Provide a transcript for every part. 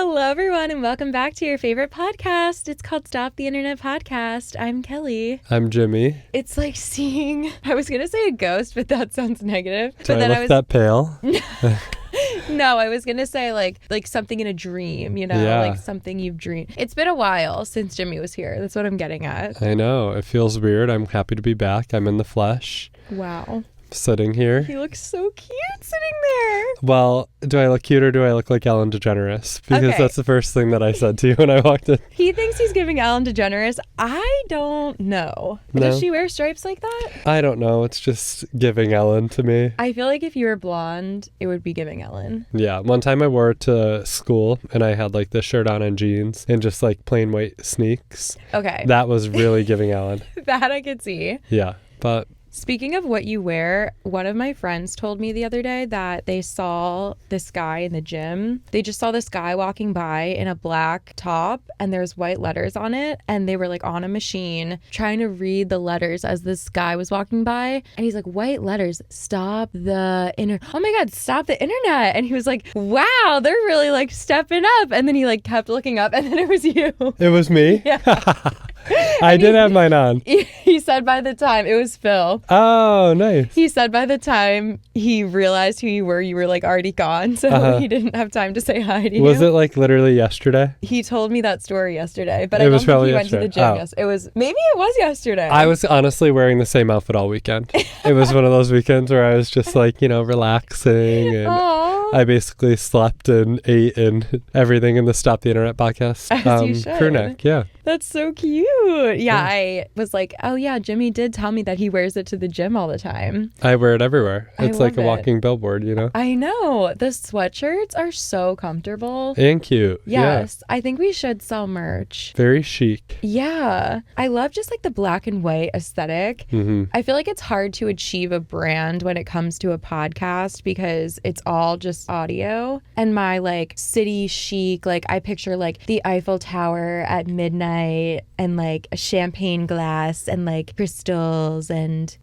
Hello, everyone, and welcome back to your favorite podcast. It's called Stop the Internet Podcast. I'm Kelee. I'm Jimmy. It's like seeing, I was going to say a ghost, but that sounds negative. Do I look that pale? No, I was going to say like something in a dream, you know, like something you've dreamed. It's been a while since Jimmy was here. That's what I'm getting at. I know. It feels weird. I'm happy to be back. I'm in the flesh. Wow. Sitting here. He looks so cute sitting there. Well, do I look cute or do I look like Ellen DeGeneres? Because that's the first thing that I said to you when I walked in. He thinks he's giving Ellen DeGeneres. I don't know. No. Does she wear stripes like that? I don't know. It's just giving Ellen to me. I feel like if you were blonde, it would be giving Ellen. Yeah. One time I wore it to school and I had like this shirt on and jeans and just like plain white sneaks. Okay. That was really giving Ellen. That I could see. Yeah. But speaking of what you wear, one of my friends told me the other day that they saw this guy in the gym. They just saw this guy walking by in a black top and there's white letters on it. And they were like on a machine trying to read the letters as this guy was walking by. And he's like, white letters, stop the internet. Oh my God, stop the internet. And he was like, wow, they're really like stepping up. And then he like kept looking up and then it was you. It was me? Yeah. I did have mine on. He said by the time, it was Phil. Oh, nice. He said by the time he realized who you were like already gone. So he didn't have time to say hi to you. Was it like literally yesterday? He told me that story yesterday, but I don't think he went to yesterday. the gym. Yes, maybe it was yesterday. I was honestly wearing the same outfit all weekend. It was one of those weekends where I was just like, relaxing and Aww. I basically slept and ate and everything in the Stop the Internet podcast. As you should. Crew neck, yeah. That's so cute. Yeah, I was like, oh yeah, Jimmy did tell me that he wears it to the gym all the time. I wear it everywhere. It's like a love it. walking billboard, I know. The sweatshirts are so comfortable. And cute. Yes. Yeah. I think we should sell merch. Very chic. Yeah. I love just like the black and white aesthetic. Mm-hmm. I feel like it's hard to achieve a brand when it comes to a podcast because it's all just audio. And my like city chic, like I picture like the Eiffel Tower at midnight and like a champagne glass and like crystals and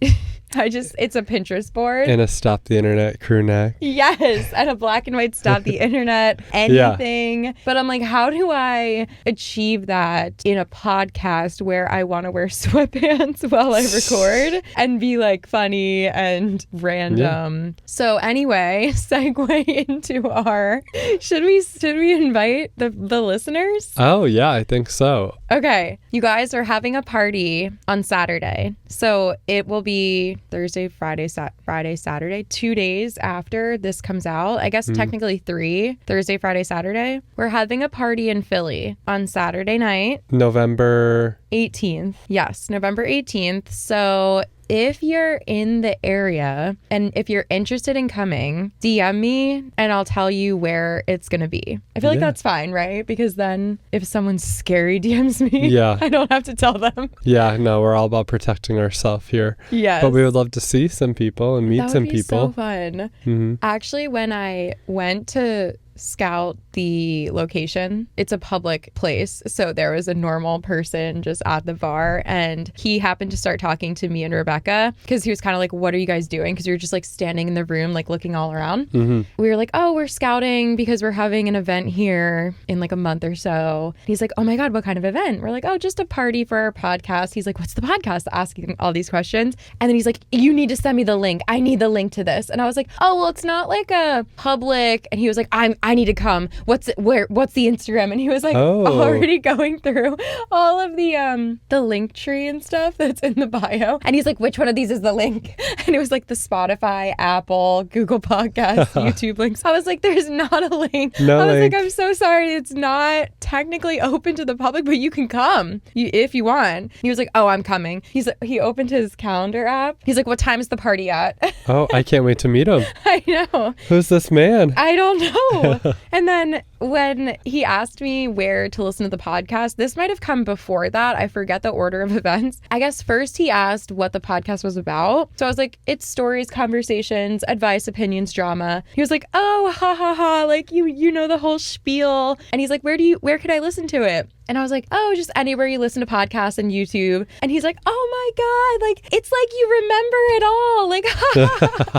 it's a Pinterest board. And a Stop the Internet crew neck. Yes, and a black and white Stop the Internet, anything. Yeah. But I'm like, how do I achieve that in a podcast where I want to wear sweatpants while I record and be like funny and random? Yeah. So anyway, segue into our, should we invite the listeners? Oh yeah, I think so. Okay, you guys are having a party on Saturday. So it will be Thursday, Friday, Saturday, 2 days after this comes out. I guess technically 3, Thursday, Friday, Saturday. We're having a party in Philly on Saturday night. November 18th. Yes, November 18th. So if you're in the area and if you're interested in coming, DM me and I'll tell you where it's going to be. I feel like that's fine, right? Because then if someone's scary DMs me, I don't have to tell them. Yeah, no, we're all about protecting ourselves here. Yes. But we would love to see some people and meet some people. That would be so fun. Mm-hmm. Actually, when I went to scout the location, it's a public place, so there was a normal person just at the bar and he happened to start talking to me and Rebecca because he was kind of like, what are you guys doing? Because we were just like standing in the room like looking all around. We were like, oh, we're scouting because we're having an event here in like a month or so. He's like, oh my God, what kind of event? We're like, oh, just a party for our podcast. He's like, what's the podcast? Asking all these questions. And then he's like, you need to send me the link. I need the link to this. And I was like, oh, well, it's not like a public. And he was like, I need to come. What's the Instagram? And he was like already going through all of the link tree and stuff that's in the bio. And he's like, which one of these is the link? And it was like the Spotify, Apple, Google Podcasts, YouTube links. I was like, there's not a link. No link. Like, I'm so sorry. It's not technically open to the public, but you can come if you want. And he was like, oh, I'm coming. He opened his calendar app. He's like, what time is the party at? Oh, I can't wait to meet him. I know. Who's this man? I don't know. And then when he asked me where to listen to the podcast, this might have come before that. I forget the order of events. I guess first he asked what the podcast was about. So I was like, it's stories, conversations, advice, opinions, drama. He was like, oh, ha ha ha. Like you know the whole spiel. And he's like, where could I listen to it? And I was like, oh, just anywhere you listen to podcasts and YouTube. And he's like, oh my God, like, it's like you remember it all. Like,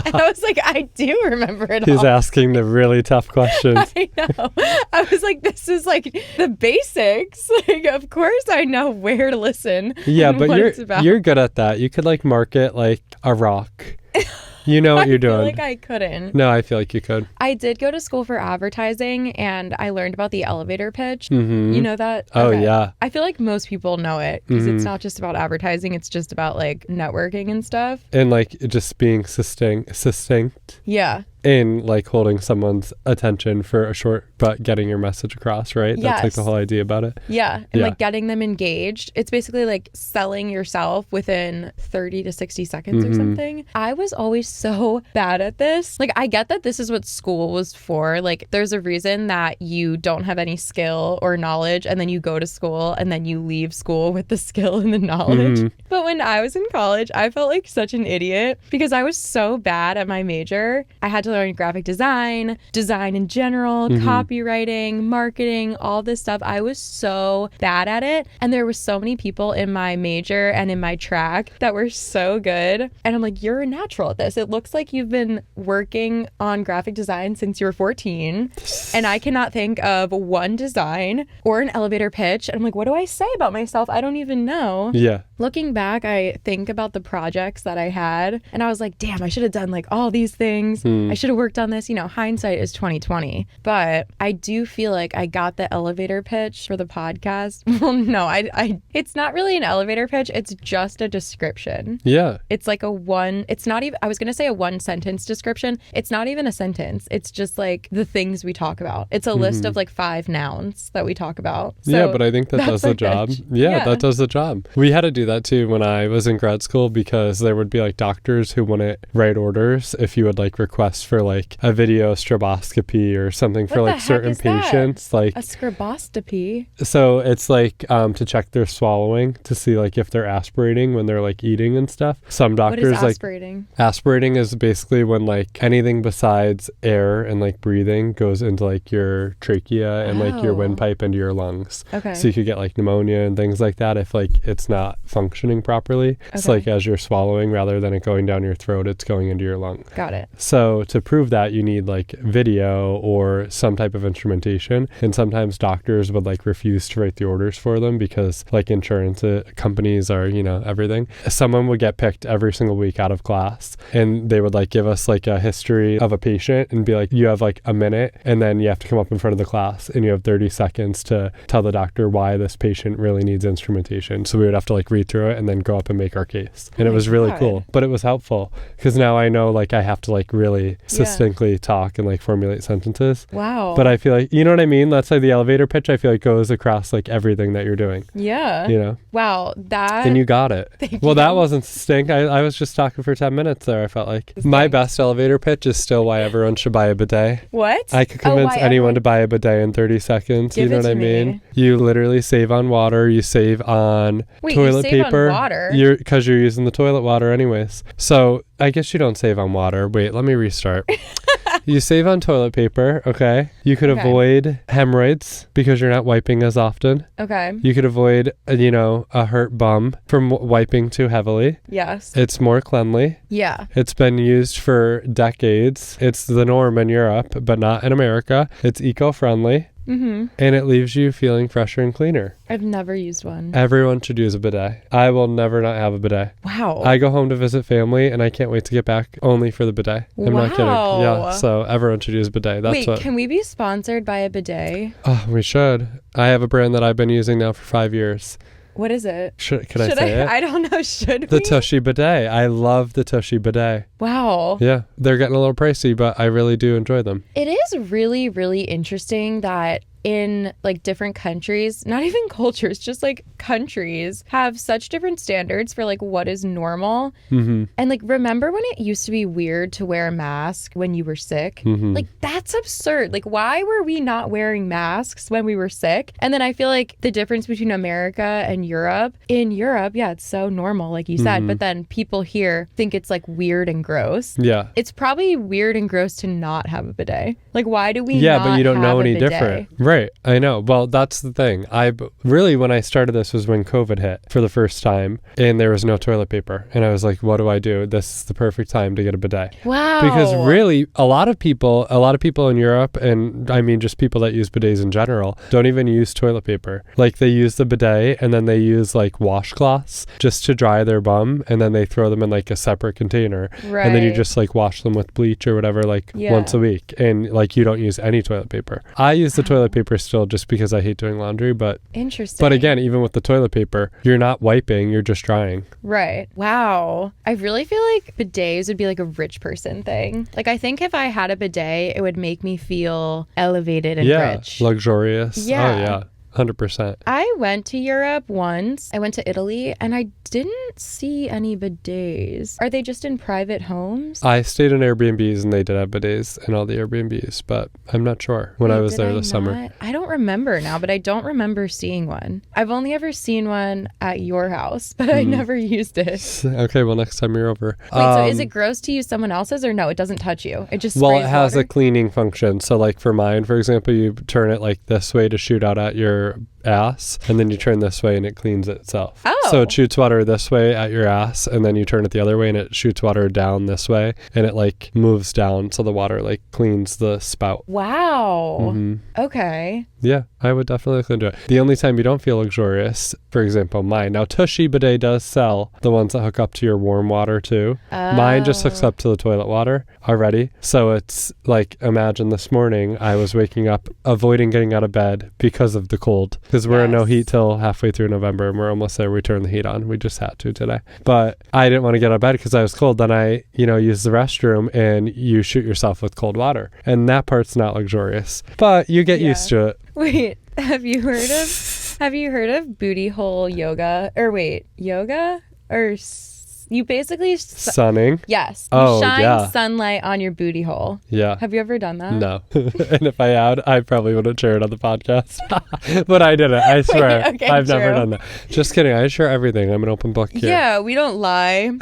and I was like, I do remember it all. He's asking the really tough questions. I know. I was like, this is like the basics. Like, of course I know where to listen. Yeah, and but what it's about. you're good at that. You could like market like a rock. You know what you're doing. I feel like I couldn't. No, I feel like you could. I did go to school for advertising, and I learned about the elevator pitch. Mm-hmm. You know that? Oh, Okay. yeah. I feel like most people know it because it's not just about advertising. It's just about like networking and stuff. And like just being succinct Yeah. in like holding someone's attention for a short, but getting your message across, right? Yes. That's like the whole idea about it. Yeah. And like getting them engaged. It's basically like selling yourself within 30 to 60 seconds or something. I was always so bad at this. Like, I get that this is what school was for. Like, there's a reason that you don't have any skill or knowledge, and then you go to school and then you leave school with the skill and the knowledge. But when I was in college, I felt like such an idiot because I was so bad at my major. I had to learn graphic design in general, copywriting, marketing, all this stuff. I was so bad at it. And there were so many people in my major and in my track that were so good. And I'm like, you're a natural at this. It looks like you've been working on graphic design since you were 14. And I cannot think of one design or an elevator pitch. And I'm like, what do I say about myself? I don't even know. Yeah. Looking back, I think about the projects that I had and I was like, damn, I should have done like all these things. I should have worked on this. You know, hindsight is 2020. But I do feel like I got the elevator pitch for the podcast. Well, no, it's not really an elevator pitch. It's just a description. Yeah. It's like it's not even, I was going to say a one sentence description. It's not even a sentence. It's just like the things we talk about. It's a list of like 5 nouns that we talk about. So yeah, but I think that does the job. Yeah, that does the job. We had to do that too when I was in grad school because there would be like doctors who wouldn't write orders if you would like request for like a video stroboscopy or something for like certain patients. Like a stroboscopy. So it's like to check their swallowing to see like if they're aspirating when they're like eating and stuff. Some doctors what is aspirating? Aspirating is basically when like anything besides air and like breathing goes into like your trachea and like your windpipe into your lungs. Okay. So you could get like pneumonia and things like that if like it's not functioning properly. It's like as you're swallowing, rather than it going down your throat, it's going into your lung. Got it. So to prove that, you need like video or some type of instrumentation. And sometimes doctors would like refuse to write the orders for them because like insurance companies are, you know, everything. Someone would get picked every single week out of class and they would like give us like a history of a patient and be like, you have like a minute and then you have to come up in front of the class and you have 30 seconds to tell the doctor why this patient really needs instrumentation. So we would have to like read through it and then go up and make our case. And it was really cool, but it was helpful because now I know like I have to like really succinctly talk and like formulate sentences. Wow. But I feel like, you know what I mean? That's like the elevator pitch. I feel like goes across like everything that you're doing. Yeah. You know? Wow. And you got it. Well, that wasn't stink. I was just talking for 10 minutes there. I felt like my best elevator pitch is still why everyone should buy a bidet. What? I could convince anyone to buy a bidet in 30 seconds. You know what I mean? You literally save on water. You save on toilet paper. On water? Because you're using the toilet water anyways. So I guess you don't save on water. Wait, let me restart. You save on toilet paper, okay? You could avoid hemorrhoids because you're not wiping as often. Okay. You could avoid, a hurt bum from wiping too heavily. Yes. It's more cleanly. Yeah. It's been used for decades. It's the norm in Europe, but not in America. It's eco-friendly. And it leaves you feeling fresher and cleaner. I've never used one. Everyone should use a bidet. I will never not have a bidet. Wow. I go home to visit family and I can't wait to get back only for the bidet. I'm not kidding. Yeah, so everyone should use a bidet. Can we be sponsored by a bidet? Oh, we should. I have a brand that I've been using now for 5 years. What is it? Could I say it? I don't know. Should we? The Tushy bidet. I love the Tushy bidet. Wow. Yeah. They're getting a little pricey, but I really do enjoy them. It is really, really interesting that in like different countries, not even cultures, just like countries have such different standards for like what is normal. And like, remember when it used to be weird to wear a mask when you were sick? Like, that's absurd. Like, why were we not wearing masks when we were sick? And then I feel like the difference between America and Europe, in Europe, yeah, it's so normal, like you said, but then people here think it's like weird and gross. Yeah. It's probably weird and gross to not have a bidet. Like, why do we Yeah, not but you don't have know a any bidet? different. Right. I know. Well, that's the thing. Really, when I started this was when COVID hit for the first time and there was no toilet paper. And I was like, what do I do? This is the perfect time to get a bidet. Wow. Because really, a lot of people in Europe, and I mean just people that use bidets in general, don't even use toilet paper. Like they use the bidet and then they use like washcloths just to dry their bum, and then they throw them in like a separate container. Right. And then you just like wash them with bleach or whatever like once a week, and like you don't use any toilet paper. I use the toilet paper still just because I hate doing laundry, but interesting. But again, even with the toilet paper, you're not wiping, you're just drying. Right. Wow. I really feel like bidets would be like a rich person thing. Like I think if I had a bidet, it would make me feel elevated and rich. Luxurious. Yeah. Oh yeah. 100%. I went to Europe once. I went to Italy and I didn't see any bidets. Are they just in private homes? I stayed in Airbnbs and they did have bidets in all the Airbnbs, but I'm not sure when I was there this summer. I don't remember now, but I don't remember seeing one. I've only ever seen one at your house, but I never used it. Okay, well, next time you're over. Wait, so is it gross to use someone else's or no, it doesn't touch you? It just sprays Well, it has water? a cleaning function. So like for mine, for example, you turn it like this way to shoot out at your ass, and then you turn this way and it cleans itself. Oh. So it shoots water this way at your ass, and then you turn it the other way and it shoots water down this way, and it like moves down so the water like cleans the spout. Wow. Mm-hmm. Okay. Yeah, I would definitely do it. The only time you don't feel luxurious, for example, mine. Now, Tushy Bidet does sell the ones that hook up to your warm water too. Oh. Mine just hooks up to the toilet water already. So it's like, imagine this morning, I was waking up, avoiding getting out of bed because of the cold. Because we're in no heat till halfway through November, and we're almost there. We turned the heat on. We just had to today. But I didn't want to get out of bed because I was cold. Then I, use the restroom and you shoot yourself with cold water. And that part's not luxurious. But you get used to it. Wait, have you heard of booty hole yoga? Or wait, yoga? Or you basically sunning? Yes. Oh, shine sunlight on your booty hole. Yeah. Have you ever done that? No. And if I had, I probably wouldn't share it on the podcast. But I didn't. I swear. Wait, okay, I've true. never done that. Just kidding. I share everything. I'm an open book here. Yeah, we don't lie.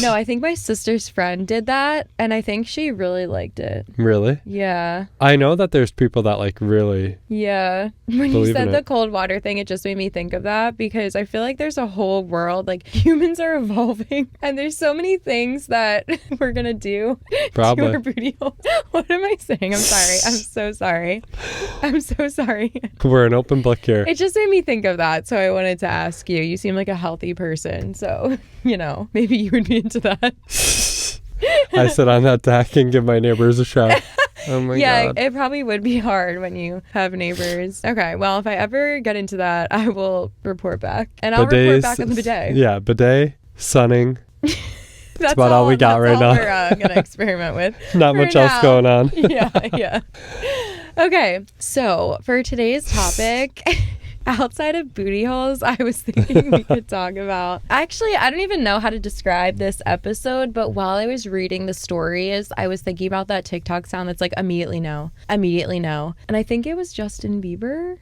No, I think my sister's friend did that, and I think she really liked it. Really? Yeah. I know that there's people that like really. Yeah. When you believe said in the it. cold water thing, it just made me think of that because I feel like there's a whole world, like humans are evolving and there's so many things that we're going to do Probably. to our booty hole. What am I saying? I'm sorry. I'm so sorry. I'm so sorry. We're an open book here. It just made me think of that. So I wanted to ask you. You seem like a healthy person. So, maybe you would be into that. I sit on that deck and give my neighbors a shout. Oh my God. It probably would be hard when you have neighbors. Okay, well, if I ever get into that, I will report back. And I'll report back on the bidet. Yeah, bidet, sunning. That's about all we got right now. We're going to experiment with. Not much else going on. Yeah. Okay, so for today's topic... Outside of booty holes, I was thinking we could talk about... Actually, I don't even know how to describe this episode, but while I was reading the stories, I was thinking about that TikTok sound that's like, immediately no. Immediately no. And I think it was Justin Bieber.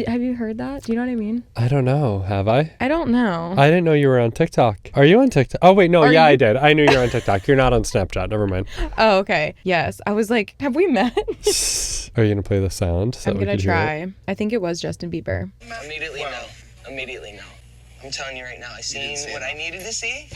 Have you heard that? Do you know what I mean? I don't know. Have I? I don't know. I didn't know you were on TikTok. Are you on TikTok? Oh, wait. No. Are I you? did. I knew you were on TikTok. You're not on Snapchat. Never mind. Oh, okay. Yes. I was like, have we met? Are you going to play the sound? So I'm going to try. I think it was Justin Bieber. Immediately no. Immediately no. I'm telling you right now, I seen what I needed to see.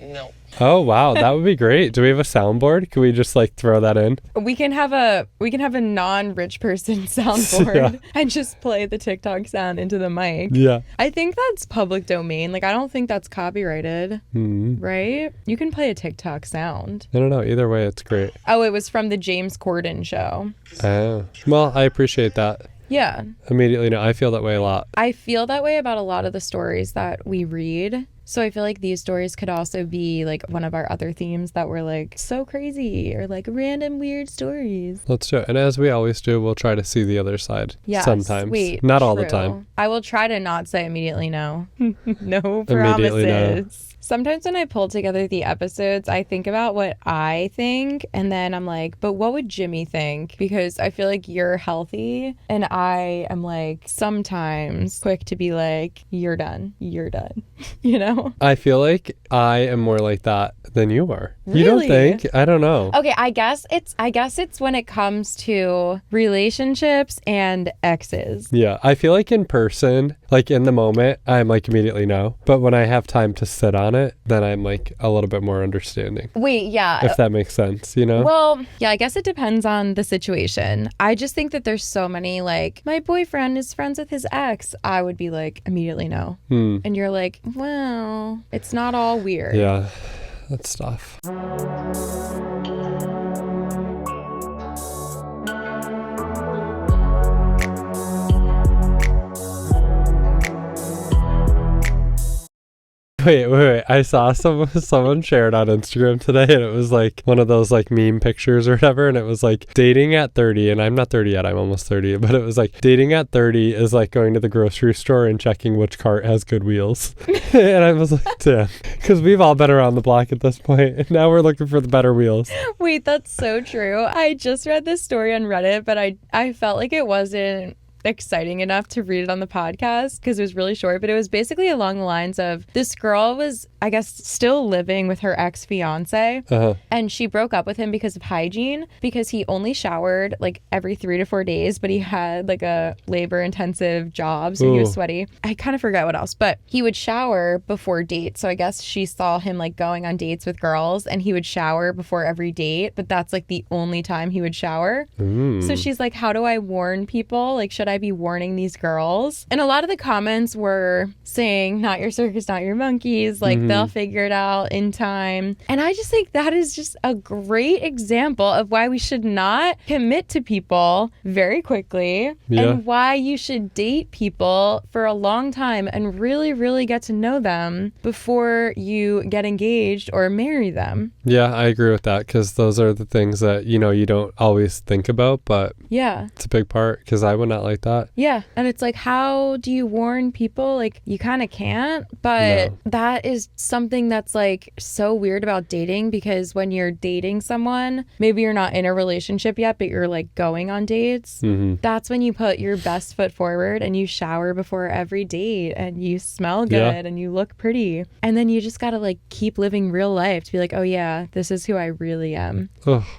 No. Oh, wow. That would be great. Do we have a soundboard? Can we just like throw that in? We can have a non-rich person soundboard and just play the TikTok sound into the mic. Yeah. I think that's public domain. Like, I don't think that's copyrighted, right? You can play a TikTok sound. I don't know. Either way, it's great. Oh, it was from the James Corden show. Oh. Well, I appreciate that. Yeah. Immediately no. I feel that way a lot. I feel that way about a lot of the stories that we read. So I feel like these stories could also be like one of our other themes that were like so crazy or like random weird stories. Let's do it. And as we always do, we'll try to see the other side. Yes, sometimes. Sweet. Not all the True. time. I will try to not say immediately no. No promises. Immediately no. Sometimes when I pull together the episodes, I think about what I think, and then I'm like, but what would Jimmy think? Because I feel like you're healthy, and I am like sometimes quick to be like, you're done. You know? know. I feel like I am more like that than you are. Really? You don't think? I don't know. Okay, I guess it's when it comes to relationships and exes. Yeah, I feel like in person, like in the moment, I'm like immediately no. But when I have time to sit on it, then I'm like a little bit more understanding. Wait, yeah. If that makes sense, you know? Well, yeah, I guess it depends on the situation. I just think that there's so many, like, my boyfriend is friends with his ex. I would be like, immediately no. And you're like, well, it's not all weird. Yeah, that's tough. Wait. I saw someone shared on Instagram today, and it was like one of those like meme pictures or whatever, and it was like dating at 30, and I'm not 30 yet, I'm almost 30, but it was like dating at 30 is like going to the grocery store and checking which cart has good wheels. And I was like, damn, because we've all been around the block at this point, and now we're looking for the better wheels. Wait, that's so true. I just read this story on Reddit, but I felt like it wasn't exciting enough to read it on the podcast because it was really short, but it was basically along the lines of this girl was, I guess, still living with her ex-fiance, and she broke up with him because of hygiene, because he only showered like every 3 to 4 days, but he had like a labor-intensive job, so he was sweaty. I kind of forgot what else, but he would shower before dates, so I guess she saw him like going on dates with girls, and he would shower before every date, but that's like the only time he would shower. So she's like, how do I warn people? Like, should I be warning these girls? And a lot of the comments were saying, not your circus, not your monkeys, like they'll figure it out in time. And I just think that is just a great example of why we should not commit to people very quickly, and why you should date people for a long time and really, really get to know them before you get engaged or marry them. Yeah, I agree with that, because those are the things that, you know, you don't always think about, but yeah, it's a big part, because I would not like that. Yeah, and it's like, how do you warn people? Like, you kind of can't, but that is something that's like so weird about dating, because when you're dating someone, maybe you're not in a relationship yet, but you're like going on dates. That's when you put your best foot forward and you shower before every date and you smell good and you look pretty. And then you just got to like keep living real life to be like, oh yeah, this is who I really am.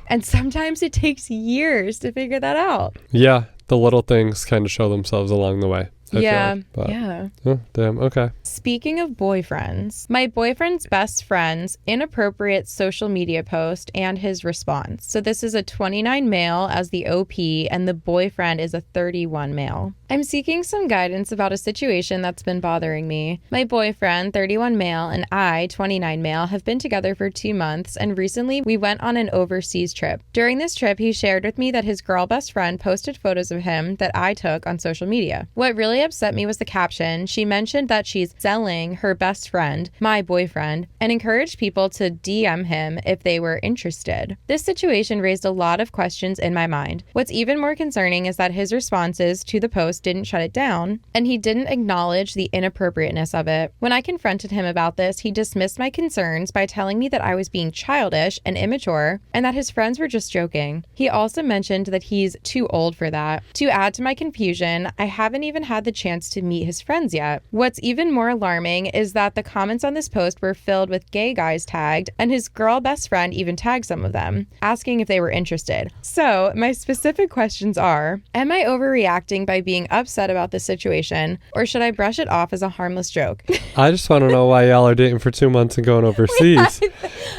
And sometimes it takes years to figure that out. Yeah, the little things kind of show themselves along the way. Yeah. Oh, damn. Okay. Speaking of boyfriends, my boyfriend's best friend's inappropriate social media post and his response. So this is a 29 male as the OP, and the boyfriend is a 31 male. I'm seeking some guidance about a situation that's been bothering me. My boyfriend, 31 male, and I, 29 male, have been together for 2 months, and recently we went on an overseas trip. During this trip, he shared with me that his girl best friend posted photos of him that I took on social media. What really upset me was the caption. She mentioned that she's selling her best friend, my boyfriend, and encouraged people to DM him if they were interested. This situation raised a lot of questions in my mind. What's even more concerning is that his responses to the post didn't shut it down, and he didn't acknowledge the inappropriateness of it. When I confronted him about this, he dismissed my concerns by telling me that I was being childish and immature, and that his friends were just joking. He also mentioned that he's too old for that. To add to my confusion, I haven't even had the chance to meet his friends yet. What's even more alarming is that the comments on this post were filled with gay guys tagged, and his girl best friend even tagged some of them, asking if they were interested. So my specific questions are, am I overreacting by being upset about this situation, or should I brush it off as a harmless joke? I just want to know why y'all are dating for 2 months and going overseas.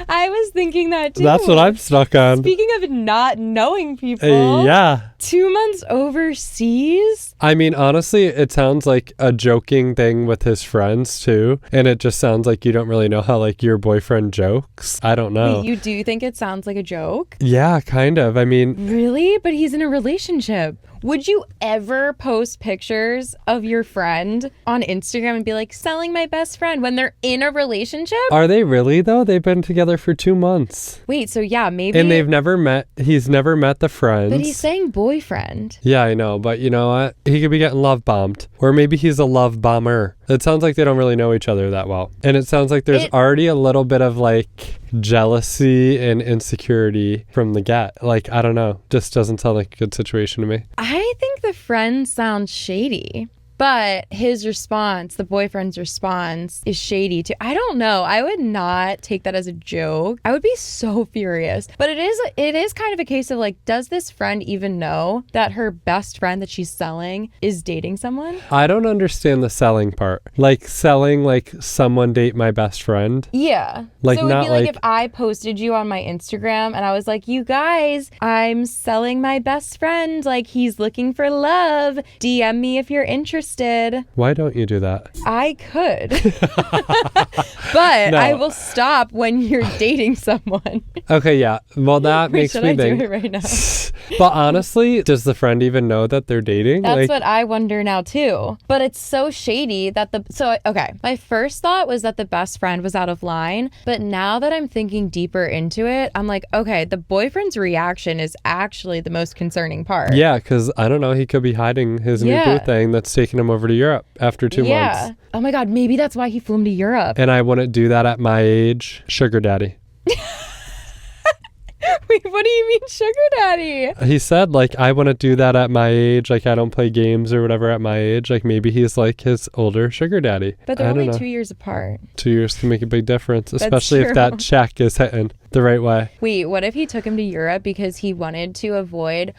I was thinking that too. That's what I'm stuck on. Speaking of not knowing people. Yeah. 2 months overseas? I mean, honestly, it sounds like a joking thing with his friends too. And it just sounds like you don't really know how like your boyfriend jokes. I don't know. Wait, you do think it sounds like a joke? Yeah, kind of. I mean. Really? But he's in a relationship. Would you ever post pictures of your friend on Instagram and be like, selling my best friend, when they're in a relationship? Are they really though? They've been together for 2 months. Wait, so yeah, maybe. And they've never met. He's never met the friends. But he's saying boyfriend. Yeah, I know. But you know what? He could be getting love bombed. Or maybe he's a love bomber. It sounds like they don't really know each other that well. And it sounds like there's already a little bit of like jealousy and insecurity from the get. Like, I don't know. Just doesn't sound like a good situation to me. I think the friend sounds shady. But his response, the boyfriend's response, is shady too. I don't know. I would not take that as a joke. I would be so furious. But it is kind of a case of like, does this friend even know that her best friend that she's selling is dating someone? I don't understand the selling part. Like selling, like someone date my best friend. Yeah. Like, so it would not be like like if I posted you on my Instagram and I was like, you guys, I'm selling my best friend. Like, he's looking for love. DM me if you're interested. Why don't you do that? I could. But No. I will stop when you're dating someone. Okay, yeah. Well, that Wait, makes should me I think. do it right now? But honestly, does the friend even know that they're dating? That's like, what I wonder now too. But it's so shady that okay, my first thought was that the best friend was out of line, but now that I'm thinking deeper into it, I'm like, okay, the boyfriend's reaction is actually the most concerning part. yeah, because I don't know, he could be hiding his new boo thing that's taking him over to Europe after 2 months. Oh my God, maybe that's why he flew him to Europe. And I wouldn't do that at my age. Sugar daddy. Wait, what do you mean sugar daddy? He said, like, I wouldn't do that at my age. Like, I don't play games or whatever at my age. Like, maybe he's like his older sugar daddy. But they're I don't only know. 2 years apart. 2 years can make a big difference, especially if true. that check is hitting the right way. Wait, what if he took him to Europe because he wanted to avoid...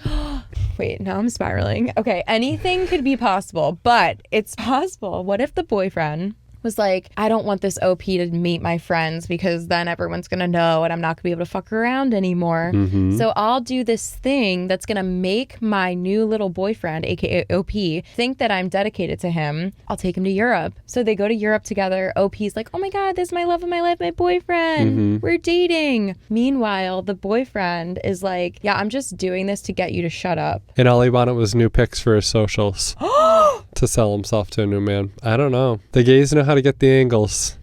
Wait, now I'm spiraling. Okay, anything could be possible, but it's possible. What if the boyfriend was like, I don't want this OP to meet my friends because then everyone's going to know and I'm not going to be able to fuck around anymore. Mm-hmm. So I'll do this thing that's going to make my new little boyfriend, aka OP, think that I'm dedicated to him. I'll take him to Europe. So they go to Europe together. OP's like, oh my God, this is my love of my life, my boyfriend. Mm-hmm. We're dating. Meanwhile, the boyfriend is like, yeah, I'm just doing this to get you to shut up. And all he wanted was new pics for his socials to sell himself to a new man. I don't know. The gays know how to get the angles.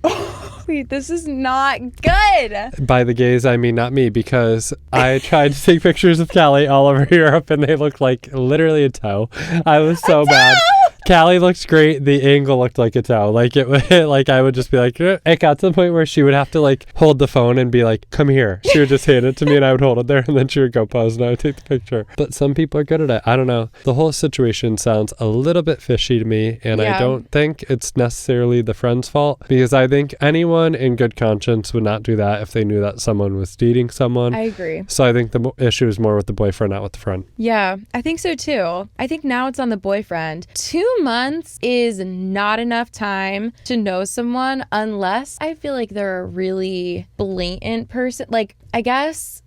Wait, this is not good. By the gays, I mean not me, because I tried to take pictures of Kelee all over Europe and they looked like literally a toe. I was so bad. Kelee looked great. The angle looked like a toe. Like it would, like I would just be like, it got to the point where she would have to like hold the phone and be like, come here. She would just hand it to me and I would hold it there and then she would go pose and I would take the picture. But some people are good at it. I don't know. The whole situation sounds a little bit fishy to me and I don't think it's necessarily the friend's fault because I think anyone in good conscience would not do that if they knew that someone was dating someone. I agree. So I think the issue is more with the boyfriend, not with the friend. Yeah, I think so too. I think now it's on the boyfriend. 2 months is not enough time to know someone unless I feel like they're a really blatant person. Like, I guess...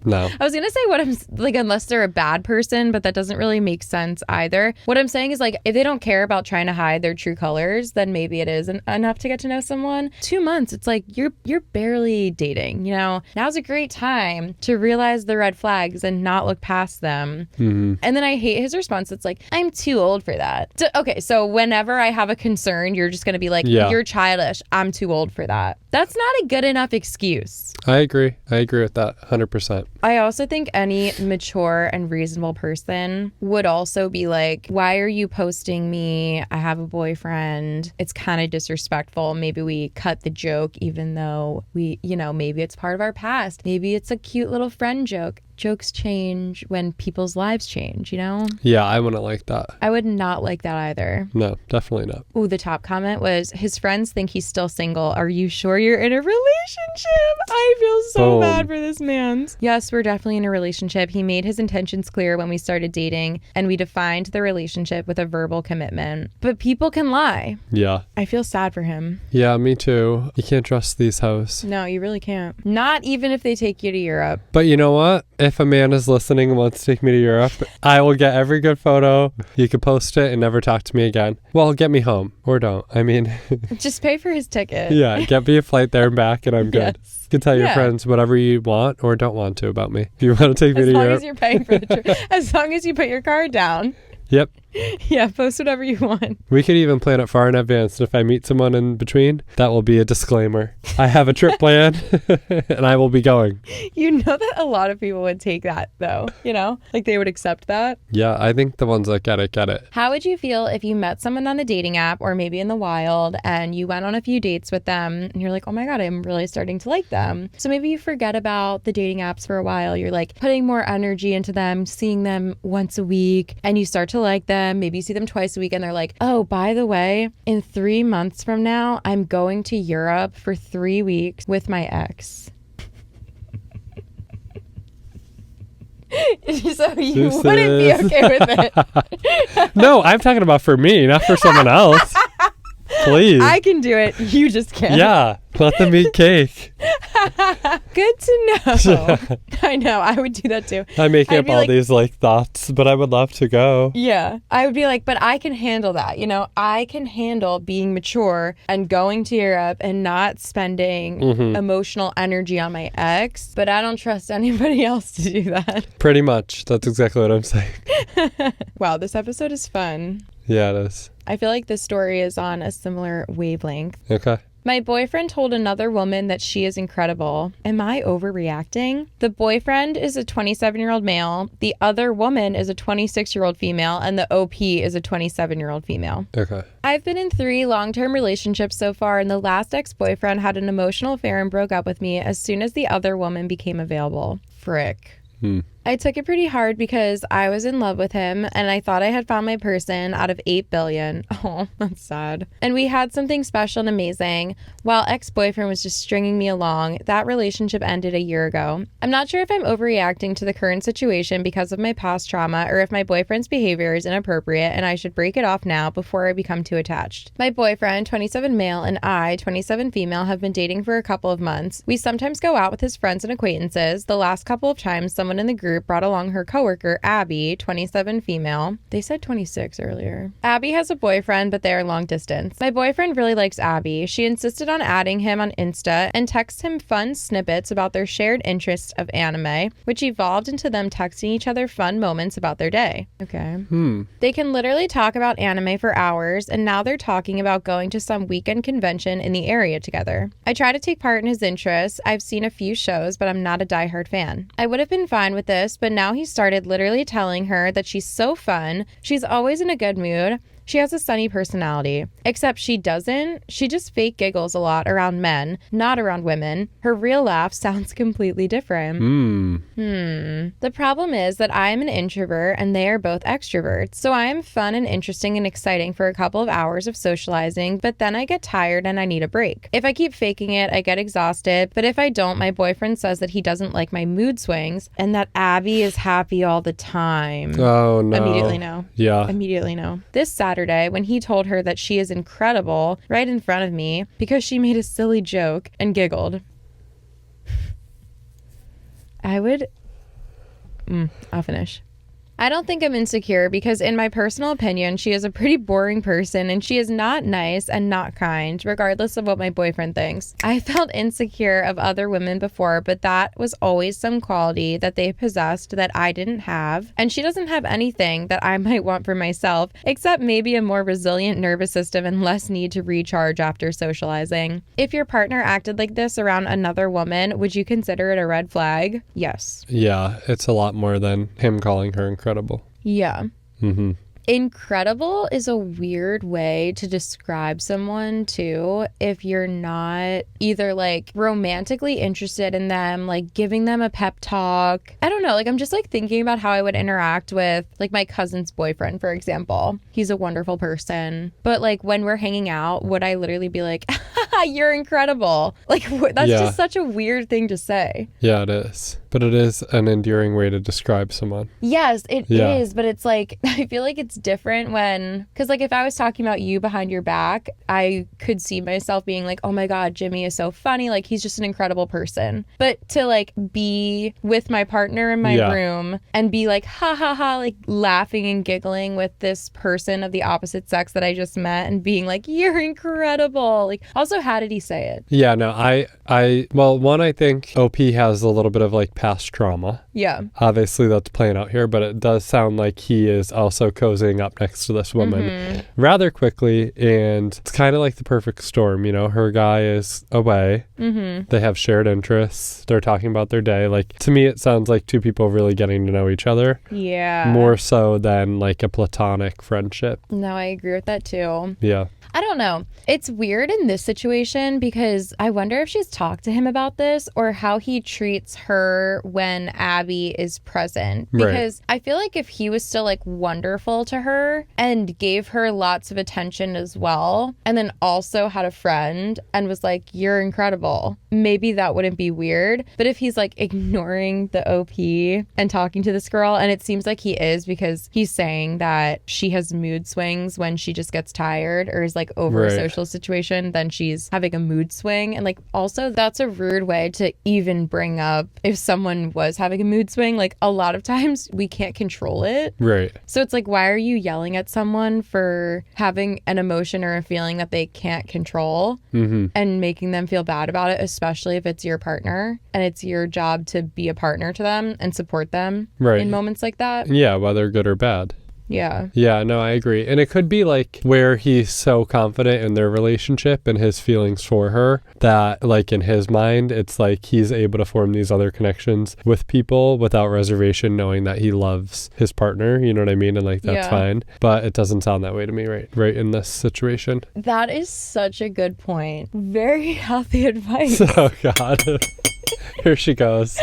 No. I was going to say what I'm like, unless they're a bad person, but that doesn't really make sense either. What I'm saying is like, if they don't care about trying to hide their true colors, then maybe it is enough to get to know someone. 2 months, it's like you're barely dating, you know? Now's a great time to realize the red flags and not look past them. Mm-hmm. And then I hate his response. It's like, I'm too old for that. Okay, so whenever I have a concern, you're just going to be like, you're childish. I'm too old for that. That's not a good enough excuse. I agree with that 100%. I also think any mature and reasonable person would also be like, why are you posting me? I have a boyfriend. It's kind of disrespectful. Maybe we cut the joke even though we, you know, maybe it's part of our past. Maybe it's a cute little friend joke. Jokes change when people's lives change, you know? Yeah, I wouldn't like that. I would not like that either. No, definitely not. Ooh, the top comment was, his friends think he's still single. Are you sure you're in a relationship? I feel so bad for this man. Yes, we're definitely in a relationship. He made his intentions clear when we started dating, and we defined the relationship with a verbal commitment. But people can lie. Yeah. I feel sad for him. Yeah, me too. You can't trust these hoes. No, you really can't. Not even if they take you to Europe. But you know what? If a man is listening and wants to take me to Europe, I will get every good photo. You can post it and never talk to me again. Well, get me home. Or don't. I mean... Just pay for his ticket. Yeah, get me a flight there and back and I'm good. Yes. You can tell your friends whatever you want or don't want to about me. If you want to take me to Europe... As long as you're paying for the trip. As long as you put your card down. Yep. Yeah, post whatever you want. We could even plan it far in advance. And if I meet someone in between, that will be a disclaimer. I have a trip planned and I will be going. You know that a lot of people would take that though, you know? Like they would accept that. Yeah, I think the ones that get it. How would you feel if you met someone on a dating app or maybe in the wild and you went on a few dates with them and you're like, oh my God, I'm really starting to like them. So maybe you forget about the dating apps for a while. You're like putting more energy into them, seeing them once a week, and you start to to like them. Maybe you see them twice a week and they're like, oh, by the way, in 3 months from now, I'm going to Europe for 3 weeks with my ex. So you wouldn't be okay with it. No, I'm talking about for me, not for someone else. Please. I can do it. You just can't. Yeah. Let them eat cake. Good to know. I know. I would do that too. I'm making I'd up be all like, these like thoughts, but I would love to go. Yeah. I would be like, but I can handle that. You know, I can handle being mature and going to Europe and not spending emotional energy on my ex, but I don't trust anybody else to do that. Pretty much. That's exactly what I'm saying. Wow, this episode is fun. Yeah, it is. I feel like this story is on a similar wavelength. Okay. My boyfriend told another woman that she is incredible. Am I overreacting? The boyfriend is a 27-year-old male. The other woman is a 26-year-old female. And the OP is a 27-year-old female. Okay. I've been in 3 long-term relationships so far, and the last ex-boyfriend had an emotional affair and broke up with me as soon as the other woman became available. Frick. I took it pretty hard because I was in love with him and I thought I had found my person out of 8 billion. Oh, that's sad. And we had something special and amazing. While ex-boyfriend was just stringing me along, that relationship ended a year ago. I'm not sure if I'm overreacting to the current situation because of my past trauma or if my boyfriend's behavior is inappropriate and I should break it off now before I become too attached. My boyfriend, 27 male, and I, 27 female, have been dating for a couple of months. We sometimes go out with his friends and acquaintances. The last couple of times, someone in the group brought along her coworker, Abby, 27 female. They said 26 earlier. Abby has a boyfriend, but they are long distance. My boyfriend really likes Abby. She insisted on adding him on Insta and texts him fun snippets about their shared interest of anime, which evolved into them texting each other fun moments about their day. Okay. They can literally talk about anime for hours, and now they're talking about going to some weekend convention in the area together. I try to take part in his interests. I've seen a few shows, but I'm not a diehard fan. I would have been fine with this, but now he started literally telling her that she's so fun, she's always in a good mood, she has a sunny personality. Except she doesn't. She just fake giggles a lot around men, not around women. Her real laugh sounds completely different. The problem is that I am an introvert and they are both extroverts. So I am fun and interesting and exciting for a couple of hours of socializing, but then I get tired and I need a break. If I keep faking it, I get exhausted. But if I don't, my boyfriend says that he doesn't like my mood swings and that Abby is happy all the time. Oh, no. Immediately no. Yeah. Immediately no. This Saturday, when he told her that she is incredible right in front of me because she made a silly joke and giggled. I'll finish. I don't think I'm insecure because in my personal opinion, she is a pretty boring person and she is not nice and not kind, regardless of what my boyfriend thinks. I felt insecure of other women before, but that was always some quality that they possessed that I didn't have. And she doesn't have anything that I might want for myself, except maybe a more resilient nervous system and less need to recharge after socializing. If your partner acted like this around another woman, would you consider it a red flag? Yes. Yeah, it's a lot more than him calling her incredible. Yeah. Incredible is a weird way to describe someone too if you're not either like romantically interested in them, like giving them a pep talk. I don't know, like I'm just like thinking about how I would interact with like my cousin's boyfriend, for example. He's a wonderful person, but like when we're hanging out, would I literally be like, you're incredible? Like that's just such a weird thing to say. Yeah, it is. But it is an endearing way to describe someone. Yes, it is. But it's like, I feel like it's different when, because like if I was talking about you behind your back, I could see myself being like, oh my God, Jimmy is so funny. Like he's just an incredible person. But to like be with my partner in my room and be like, ha ha ha, like laughing and giggling with this person of the opposite sex that I just met and being like, you're incredible. Like also, how did he say it? Yeah, no, well, one, I think OP has a little bit of like past trauma. Yeah. Obviously that's playing out here, but it does sound like he is also cozying up next to this woman rather quickly, and it's kind of like the perfect storm, you know. Her guy is away. They have shared interests. They're talking about their day. Like to me it sounds like two people really getting to know each other. Yeah. More so than like a platonic friendship. No, I agree with that too. Yeah. I don't know. It's weird in this situation because I wonder if she's talked to him about this or how he treats her when Abby is present. Because I feel like if he was still like wonderful to her and gave her lots of attention as well, and then also had a friend and was like, you're incredible, maybe that wouldn't be weird. But if he's like ignoring the OP and talking to this girl, and it seems like he is because he's saying that she has mood swings when she just gets tired or is like over a social situation, then she's having a mood swing. And like also that's a rude way to even bring up if someone was having a mood swing. Like a lot of times we can't control it. Right. So it's like, why are you yelling at someone for having an emotion or a feeling that they can't control and making them feel bad about it, especially if it's your partner and it's your job to be a partner to them and support them in moments like that. Yeah, whether good or bad. Yeah. Yeah, no, I agree. And it could be like where he's so confident in their relationship and his feelings for her that like in his mind, it's like he's able to form these other connections with people without reservation, knowing that he loves his partner. You know what I mean? And like, that's fine. But it doesn't sound that way to me right in this situation. That is such a good point. Very healthy advice. Oh, God. Here she goes.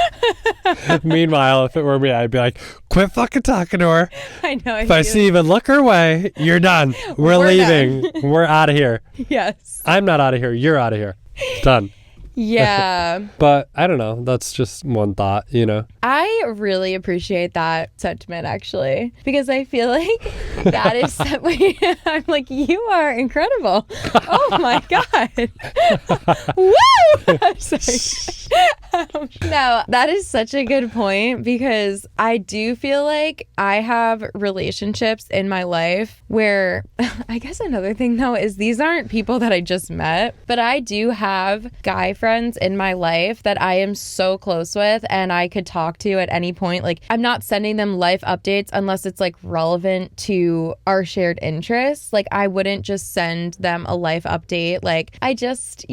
Meanwhile, if it were me, I'd be like, quit fucking talking to her. I know. If I see even look her way, you're done. We're leaving. Done. We're out of here. Yes. I'm not out of here. You're out of here. Done. Yeah. But I don't know. That's just one thought, you know? I really appreciate that sentiment, actually, because I feel like that is I'm like, you are incredible. Oh my God. Woo! I'm sorry. No, that is such a good point because I do feel like I have relationships in my life where I guess another thing though is these aren't people that I just met, but I do have guy friends in my life that I am so close with and I could talk to at any point. Like I'm not sending them life updates unless it's like relevant to our shared interests. Like I wouldn't just send them a life update like I just,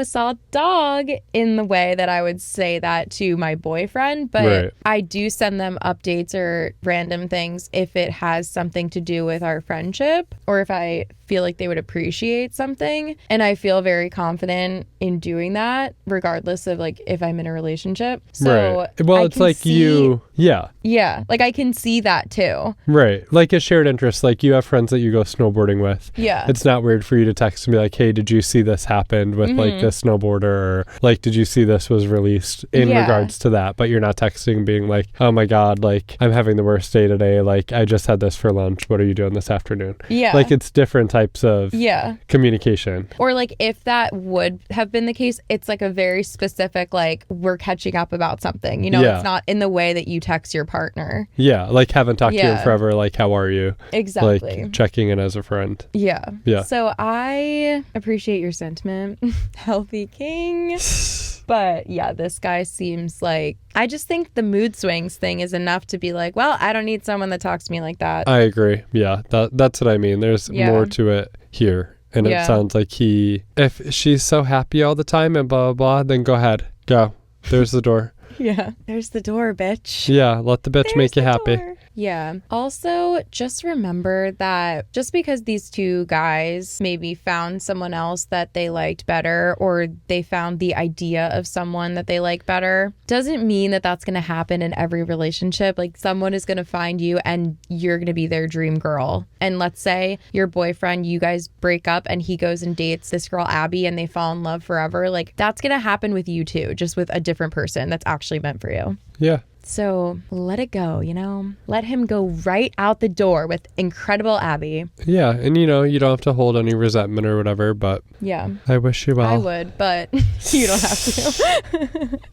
saw a dog in the way that I would say that to my boyfriend, but I do send them updates or random things if it has something to do with our friendship or if I feel like they would appreciate something. And I feel very confident in doing that regardless of like if I'm in a relationship. So well, it's like you like I can see that too. Right. Like a shared interest. Like you have friends that you go snowboarding with. Yeah. It's not weird for you to text and be like, hey, did you see this happened with like this snowboarder? Or like, did you see this was released in regards to that? But you're not texting being like, oh my God, like I'm having the worst day today. Like I just had this for lunch. What are you doing this afternoon? Yeah. Like it's different types of communication. Or like if that would have been the case, it's like a very specific, like we're catching up about something, it's not in the way that you text your partner. Yeah. Like haven't talked to you in forever. Like, how are you? Exactly. Like checking in as a friend. Yeah. Yeah. So I appreciate your sentiment. Healthy king. But yeah, this guy seems like, I just think the mood swings thing is enough to be like, well, I don't need someone that talks to me like that. I agree. Yeah, that's what I mean. There's more to it here. And it sounds like if she's so happy all the time and blah, blah, blah, then go ahead. Go. There's the door. Yeah. There's the door, bitch. Yeah, let the bitch make you happy. Door. Yeah. Also, just remember that just because these two guys maybe found someone else that they liked better or they found the idea of someone that they like better doesn't mean that that's going to happen in every relationship. Like someone is going to find you and you're going to be their dream girl. And let's say your boyfriend, you guys break up and he goes and dates this girl, Abby, and they fall in love forever. Like that's going to happen with you too, just with a different person that's actually meant for you. Yeah. So let it go, let him go right out the door with incredible Abby. Yeah. And you don't have to hold any resentment or whatever, but yeah, I wish you well. I would, but you don't have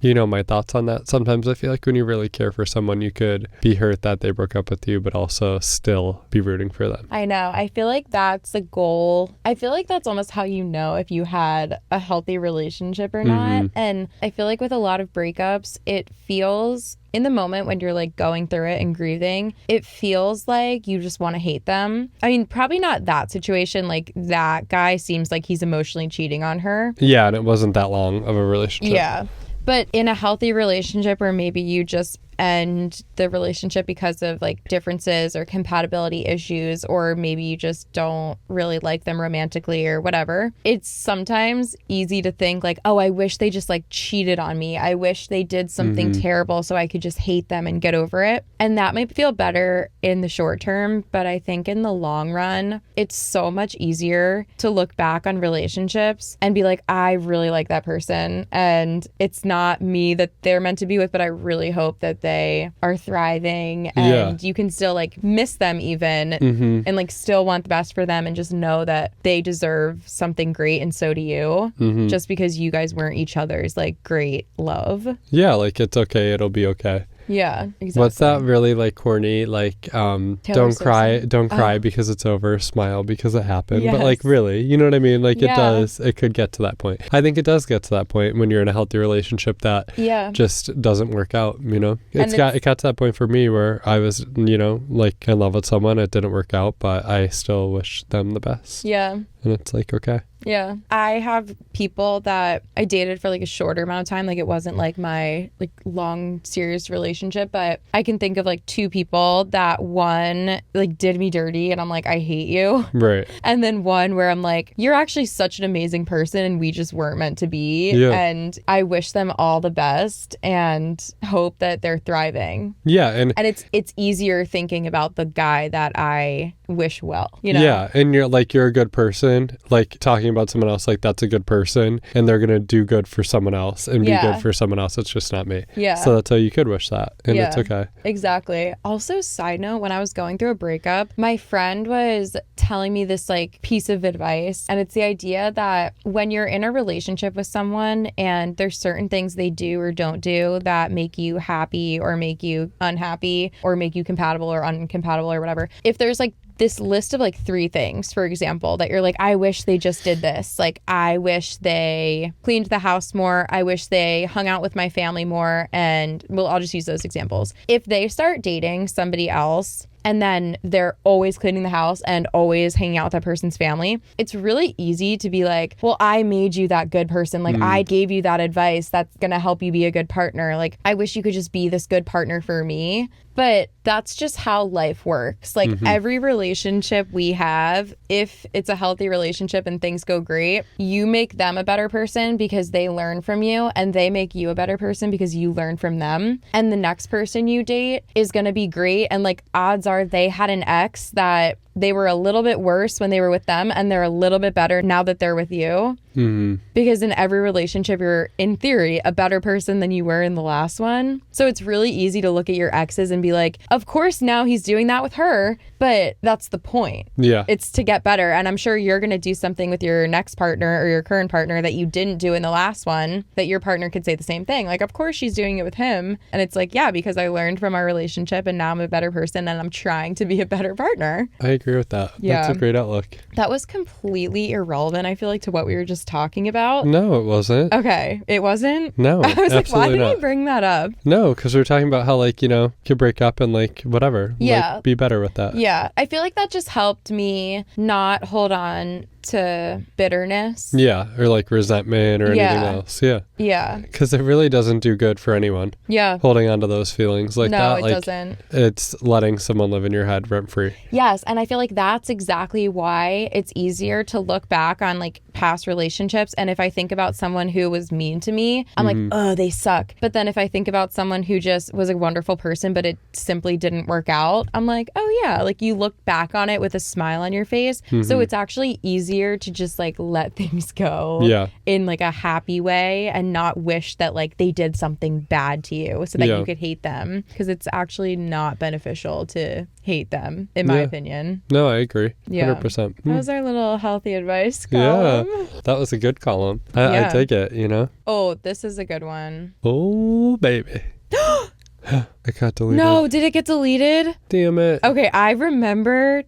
to. My thoughts on that. Sometimes I feel like when you really care for someone, you could be hurt that they broke up with you, but also still be rooting for them. I know. I feel like that's the goal. I feel like that's almost how you know if you had a healthy relationship or not. And I feel like with a lot of breakups, it feels in the moment when you're like going through it and grieving, it feels like you just want to hate them. I mean, probably not that situation. Like that guy seems like he's emotionally cheating on her. Yeah, and it wasn't that long of a relationship. Yeah. But in a healthy relationship where maybe you just end the relationship because of like differences or compatibility issues, or maybe you just don't really like them romantically or whatever, it's sometimes easy to think like, oh, I wish they just like cheated on me. I wish they did something terrible so I could just hate them and get over it. And that might feel better in the short term, but I think in the long run, it's so much easier to look back on relationships and be like, I really like that person and it's not me that they're meant to be with, but I really hope that they are thriving, and you can still like miss them even and like still want the best for them and just know that they deserve something great and so do you, just because you guys weren't each other's like great love. Yeah, like it's okay, it'll be okay. Yeah, exactly. What's that really like corny, like don't cry because it's over, smile because it happened. Yes. But like really, you know what I mean? Like it could get to that point. I think it does get to that point when you're in a healthy relationship that just doesn't work out, you know? It got to that point for me where I was, you know, like in love with someone, it didn't work out, but I still wish them the best. Yeah. And it's like, okay. Yeah. I have people that I dated for like a shorter amount of time. Like it wasn't like my like long serious relationship, but I can think of like two people that one like did me dirty and I'm like, I hate you. Right. And then one where I'm like, you're actually such an amazing person and we just weren't meant to be. Yeah. And I wish them all the best and hope that they're thriving. Yeah. And it's easier thinking about the guy that I wish well, you know? Yeah. And you're a good person, like talking about someone else like that's a good person and they're gonna do good for someone else and be good for someone else. It's just not me. Yeah. So that's how you could wish that, and it's okay. Exactly. Also, side note, when I was going through a breakup, my friend was telling me this like piece of advice, and it's the idea that when you're in a relationship with someone and there's certain things they do or don't do that make you happy or make you unhappy or make you compatible or uncompatible or whatever, if there's like this list of like 3 things, for example, that you're like, I wish they just did this. Like, I wish they cleaned the house more. I wish they hung out with my family more. And well, I'll just use those examples. If they start dating somebody else and then they're always cleaning the house and always hanging out with that person's family, it's really easy to be like, well, I made you that good person. Like, I gave you that advice that's going to help you be a good partner. Like, I wish you could just be this good partner for me. But that's just how life works. Like every relationship we have, if it's a healthy relationship and things go great, you make them a better person because they learn from you, and they make you a better person because you learn from them. And the next person you date is going to be great. And like odds are they had an ex that they were a little bit worse when they were with them and they're a little bit better now that they're with you. Because in every relationship, you're, in theory, a better person than you were in the last one. So it's really easy to look at your exes and be like, of course, now he's doing that with her. But that's the point. Yeah. It's to get better. And I'm sure you're going to do something with your next partner or your current partner that you didn't do in the last one, that your partner could say the same thing. Like, of course, she's doing it with him. And it's like, yeah, because I learned from our relationship and now I'm a better person and I'm trying to be a better partner. I agree with that. Yeah. That's a great outlook. That was completely irrelevant, I feel like, to what we were just talking about. No, it wasn't. Okay. It wasn't? No, I was like, why did I bring that up? No, because we were talking about how, like, you know, you could break up and, like, whatever. Yeah. Like, be better with that. Yeah. I feel like that just helped me not hold on to bitterness. Yeah, or like resentment or anything else. Yeah. Yeah. Because it really doesn't do good for anyone. Yeah. Holding on to those feelings like that. No, it doesn't. It's letting someone live in your head rent free. Yes. And I feel like that's exactly why it's easier to look back on like past relationships. And if I think about someone who was mean to me, I'm like, oh, they suck. But then if I think about someone who just was a wonderful person, but it simply didn't work out, I'm like, oh yeah, like you look back on it with a smile on your face. So it's actually easier to just like let things go in like a happy way and not wish that like they did something bad to you so that you could hate them, because it's actually not beneficial to hate them, in my opinion. No, I agree. 100%. That was our little healthy advice column. Yeah, that was a good column. I take it, you know. Oh, this is a good one. Oh, baby. It got deleted. No, did it get deleted? Damn it. Okay, I remember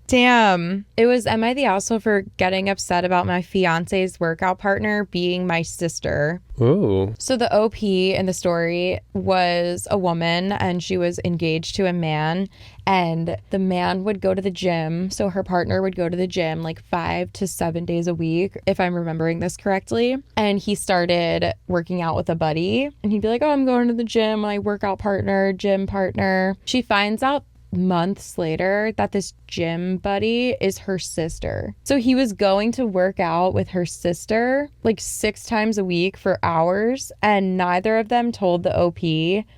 Damn. It was, am I the asshole for getting upset about my fiance's workout partner being my sister? Ooh. So the OP in the story was a woman, and she was engaged to a man, and the man would go to the gym. So her partner would go to the gym like 5 to 7 days a week, if I'm remembering this correctly. And he started working out with a buddy, and he'd be like, oh, I'm going to the gym, my workout partner, gym partner. She finds out months later that this gym buddy is her sister. So he was going to work out with her sister like 6 times a week for hours, and neither of them told the OP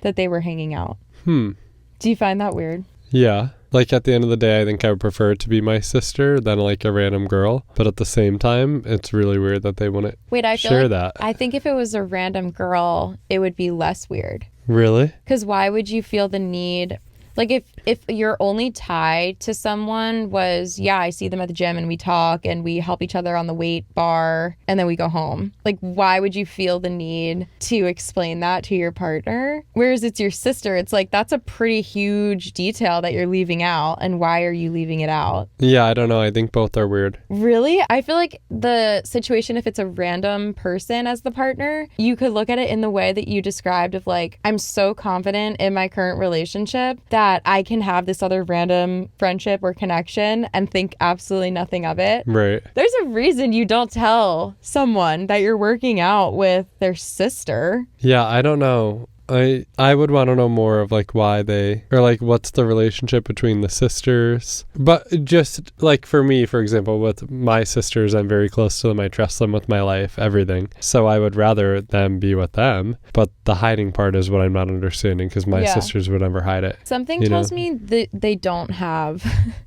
that they were hanging out. Do you find that weird? Yeah. Like, at the end of the day, I think I would prefer it to be my sister than like a random girl. But at the same time, it's really weird that they wouldn't share that. I think if it was a random girl, it would be less weird. Really? Because why would you feel the need? Like, if your only tie to someone was, yeah, I see them at the gym and we talk and we help each other on the weight bar and then we go home. Like, why would you feel the need to explain that to your partner? Whereas it's your sister, it's like, that's a pretty huge detail that you're leaving out. And why are you leaving it out? Yeah, I don't know. I think both are weird. Really? I feel like the situation, if it's a random person as the partner, you could look at it in the way that you described of like, I'm so confident in my current relationship that I can have this other random friendship or connection and think absolutely nothing of it. Right. There's a reason you don't tell someone that you're working out with their sister. Yeah, I don't know. I would want to know more of like why they, or like what's the relationship between the sisters. But just like for me, for example, with my sisters, I'm very close to them. I trust them with my life, everything. So I would rather them be with them. But the hiding part is what I'm not understanding, because my sisters would never hide it. Something tells me that they don't have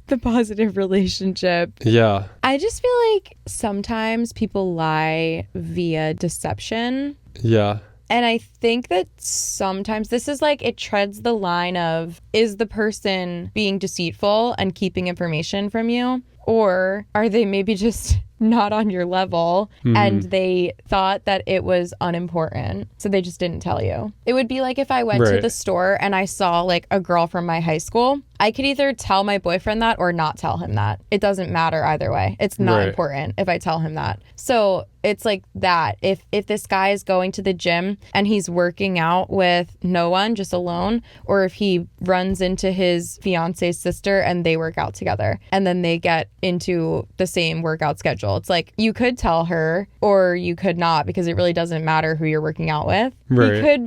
the positive relationship. Yeah. I just feel like sometimes people lie via deception. Yeah. And I think that sometimes this is like, it treads the line of, is the person being deceitful and keeping information from you? Or are they maybe just not on your level and they thought that it was unimportant, so they just didn't tell you? It would be like if I went to the store and I saw like a girl from my high school. I could either tell my boyfriend that or not tell him that. It doesn't matter either way. It's not important if I tell him that. So it's like that. If this guy is going to the gym and he's working out with no one, just alone, or if he runs into his fiance's sister and they work out together and then they get into the same workout schedule, it's like you could tell her or you could not, because it really doesn't matter who you're working out with.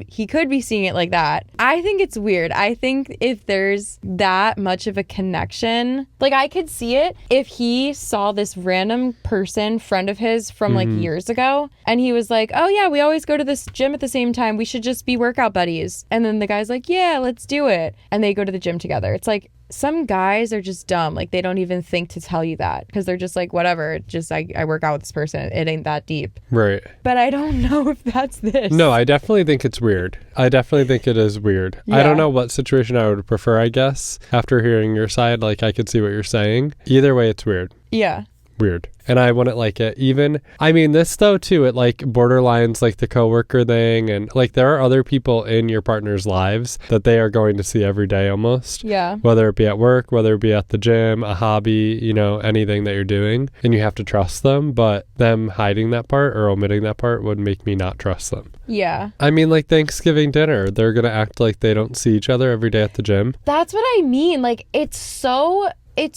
He could be seeing it like that. I think it's weird. I think if there's that much of a connection, like I could see it if he saw this random person, friend of his from like years ago, and he was like, oh yeah, we always go to this gym at the same time, we should just be workout buddies. And then the guy's like, yeah, let's do it. And they go to the gym together. It's like, some guys are just dumb. Like, they don't even think to tell you that, because they're just like, whatever, just I work out with this person. It ain't that deep. Right. But I don't know if that's this. No, I definitely think it's weird. I definitely think it is weird. Yeah. I don't know what situation I would prefer, I guess. After hearing your side, like, I could see what you're saying. Either way, it's weird. Yeah. Weird. And I wouldn't like it. Even, I mean, this though too, it like borderlines like the coworker thing, and like there are other people in your partner's lives that they are going to see every day almost. Yeah. Whether it be at work, whether it be at the gym, a hobby, you know, anything that you're doing, and you have to trust them. But them hiding that part or omitting that part would make me not trust them. Yeah. I mean, like Thanksgiving dinner, they're going to act like they don't see each other every day at the gym. That's what I mean. Like, it's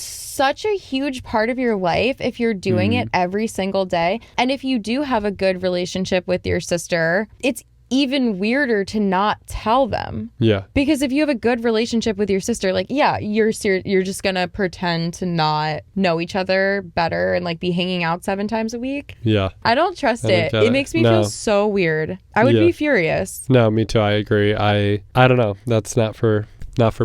such a huge part of your life if you're doing it every single day. And if you do have a good relationship with your sister, it's even weirder to not tell them. Yeah. Because if you have a good relationship with your sister, like, yeah, you're just gonna pretend to not know each other better and like be hanging out 7 times a week. Yeah. I don't trust it. It makes me feel so weird. I would be furious. No, me too. I agree. I don't know. That's not for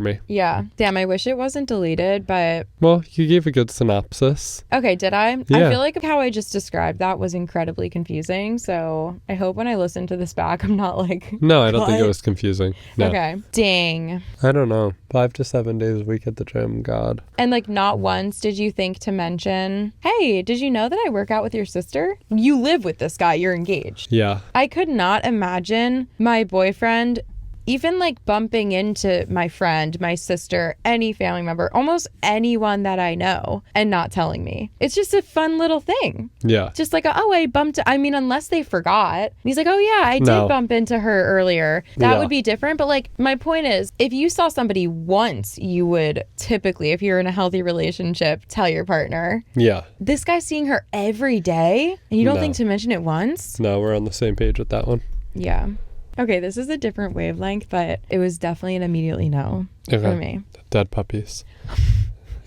me. Yeah. Damn, I wish it wasn't deleted, but... Well, you gave a good synopsis. Okay, did I? Yeah. I feel like how I just described that was incredibly confusing, so I hope when I listen to this back, I'm not like... No, I don't think it was confusing. No. Okay. Dang. I don't know. 5 to 7 days a week at the gym, God. And like not once did you think to mention, hey, did you know that I work out with your sister? You live with this guy, you're engaged. Yeah. I could not imagine my boyfriend even like bumping into my friend, my sister, any family member, almost anyone that I know and not telling me. It's just a fun little thing. Yeah. Just like, oh, I bumped, I mean, unless they forgot. And he's like, oh yeah, I did bump into her earlier. That would be different. But like, my point is, if you saw somebody once, you would typically, if you're in a healthy relationship, tell your partner. Yeah. This guy's seeing her every day and you don't think to mention it once? No, we're on the same page with that one. Yeah. Okay, this is a different wavelength, but it was definitely an immediately no for me. Dead puppies.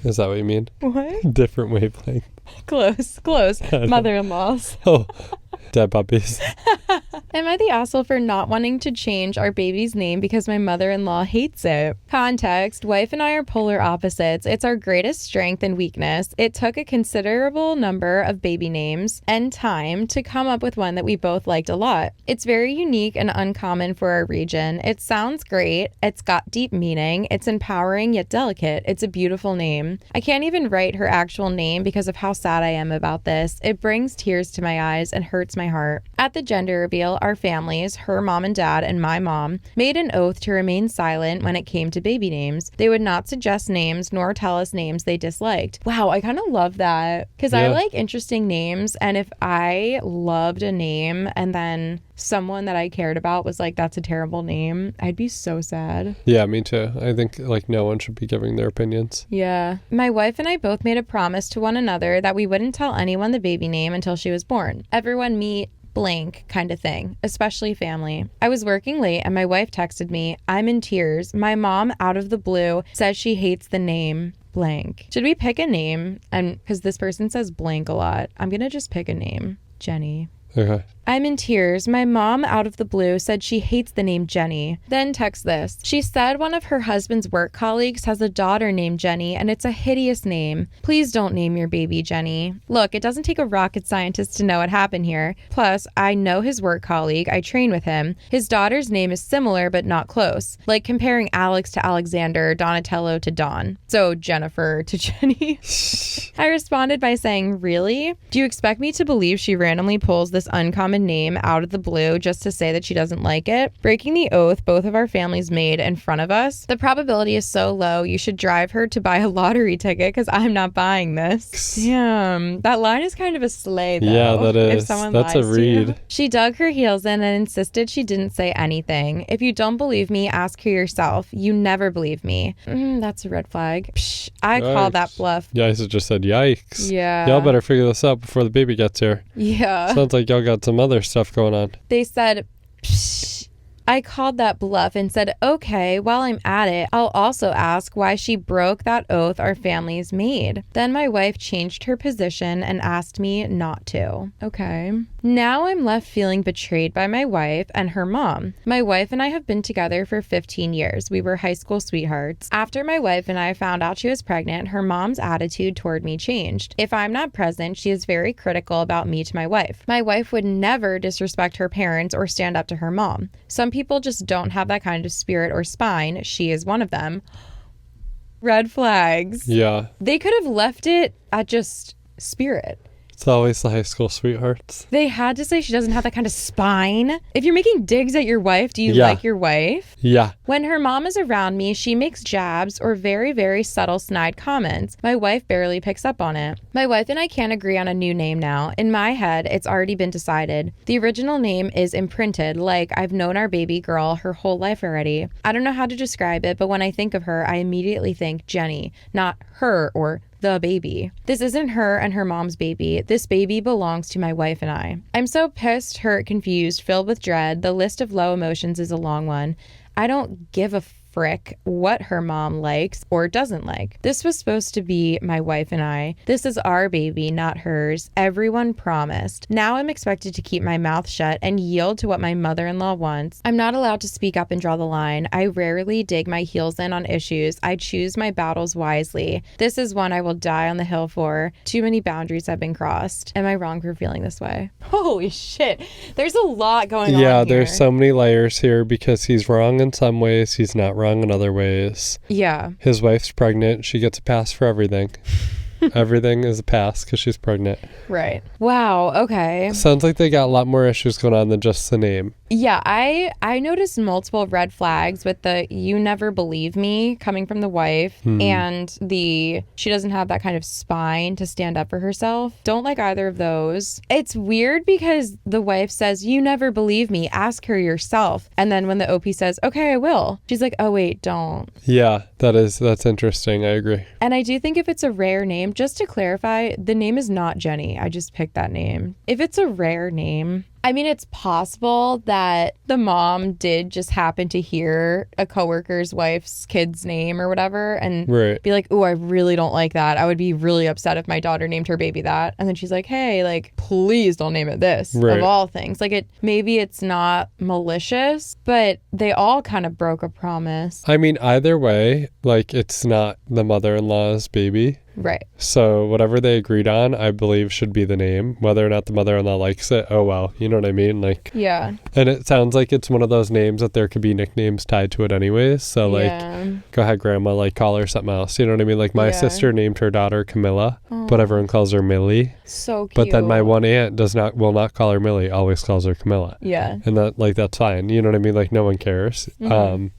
Is that what you mean? What? Different wavelength. Close. Mother-in-laws. Oh, dead puppies. Am I the asshole for not wanting to change our baby's name because my mother-in-law hates it? Context, wife and I are polar opposites. It's our greatest strength and weakness. It took a considerable number of baby names and time to come up with one that we both liked a lot. It's very unique and uncommon for our region. It sounds great. It's got deep meaning. It's empowering yet delicate. It's a beautiful name. I can't even write her actual name because of how sad I am about this. It brings tears to my eyes and hurts my heart. At the gender reveal, our families, her mom and dad and my mom, made an oath to remain silent when it came to baby names. They would not suggest names nor tell us names they disliked. Wow, I kind of love that because I like interesting names, and if I loved a name and then someone that I cared about was like, that's a terrible name, I'd be so sad. Yeah, me too. I think like no one should be giving their opinions. Yeah. My wife and I both made a promise to one another that we wouldn't tell anyone the baby name until she was born. Everyone meet blank kind of thing, especially family. I was working late and my wife texted me, I'm in tears. My mom out of the blue says she hates the name blank. Should we pick a name? And because this person says blank a lot, I'm gonna just pick a name. Jenny. Okay. I'm in tears. My mom, out of the blue, said she hates the name Jenny. Then text this. She said one of her husband's work colleagues has a daughter named Jenny, and it's a hideous name. Please don't name your baby Jenny. Look, it doesn't take a rocket scientist to know what happened here. Plus, I know his work colleague. I train with him. His daughter's name is similar, but not close. Like comparing Alex to Alexander, Donatello to Don. So Jennifer to Jenny. I responded by saying, really? Do you expect me to believe she randomly pulls this uncommon name out of the blue just to say that she doesn't like it? Breaking the oath both of our families made in front of us. The probability is so low, you should drive her to buy a lottery ticket because I'm not buying this. Damn. That line is kind of a slay, though. Yeah, that is. If someone That's lies a read. to you. She dug her heels in and insisted she didn't say anything. If you don't believe me, ask her yourself. You never believe me. That's a red flag. Psh, I call that bluff. Yeah, I just said yikes. Yeah. Y'all better figure this out before the baby gets here. Yeah. Sounds like y'all got some other stuff going on. They said, psh. I called that bluff and said, okay, while I'm at it, I'll also ask why she broke that oath our families made. Then my wife changed her position and asked me not to. Okay. Now I'm left feeling betrayed by my wife and her mom. My wife and I have been together for 15 years. We were high school sweethearts. After my wife and I found out she was pregnant, her mom's attitude toward me changed. If I'm not present, she is very critical about me to my wife. My wife would never disrespect her parents or stand up to her mom. Some people just don't have that kind of spirit or spine. She is one of them. Red flags. Yeah. They could have left it at just spirit. It's always the high school sweethearts. They had to say she doesn't have that kind of spine. If you're making digs at your wife, do you like your wife? Yeah. When her mom is around me, she makes jabs or very, very subtle snide comments. My wife barely picks up on it. My wife and I can't agree on a new name now. In my head, it's already been decided. The original name is imprinted, like I've known our baby girl her whole life already. I don't know how to describe it, but when I think of her, I immediately think Jenny, not her or the baby. This isn't her and her mom's baby. This baby belongs to my wife and I. I'm so pissed, hurt, confused, filled with dread. The list of low emotions is a long one. I don't give a frick what her mom likes or doesn't like. This was supposed to be my wife and I. This is our baby, not hers. Everyone promised. Now I'm expected to keep my mouth shut and yield to what my mother-in-law wants. I'm not allowed to speak up and draw the line. I rarely dig my heels in on issues. I choose my battles wisely. This is one I will die on the hill for. Too many boundaries have been crossed. Am I wrong for feeling this way? Holy shit. There's a lot going on here. Yeah, there's so many layers here because he's wrong in some ways. He's not wrong in other ways. Yeah. His wife's pregnant. She gets a pass for everything. Everything is a pass because she's pregnant. Right. Wow. Okay. Sounds like they got a lot more issues going on than just the name. Yeah, I noticed multiple red flags with the "you never believe me" coming from the wife, and the "she doesn't have that kind of spine to stand up for herself." Don't like either of those. It's weird because the wife says, "You never believe me, ask her yourself." And then when the OP says, "Okay, I will," she's like, "Oh wait, don't." Yeah, that's interesting. I agree. And I do think if it's a rare name, just to clarify, the name is not Jenny. I just picked that name. If it's a rare name, I mean, it's possible that the mom did just happen to hear a coworker's wife's kid's name or whatever and be like, "Oh, I really don't like that. I would be really upset if my daughter named her baby that." And then she's like, "Hey, like, please don't name it this of all things." Like, maybe it's not malicious, but they all kind of broke a promise. I mean, either way, like, it's not the mother-in-law's baby. Right. So whatever they agreed on, I believe, should be the name. Whether or not the mother-in-law likes it, oh well. You know what I mean? Like, yeah. And it sounds like it's one of those names that there could be nicknames tied to it anyways. So like, go ahead, grandma, like, call her something else. You know what I mean? Like, my sister named her daughter Camilla, but everyone calls her Millie. So cute. But then my one aunt will not call her Millie, always calls her Camilla. Yeah. And that's fine. You know what I mean? Like, no one cares.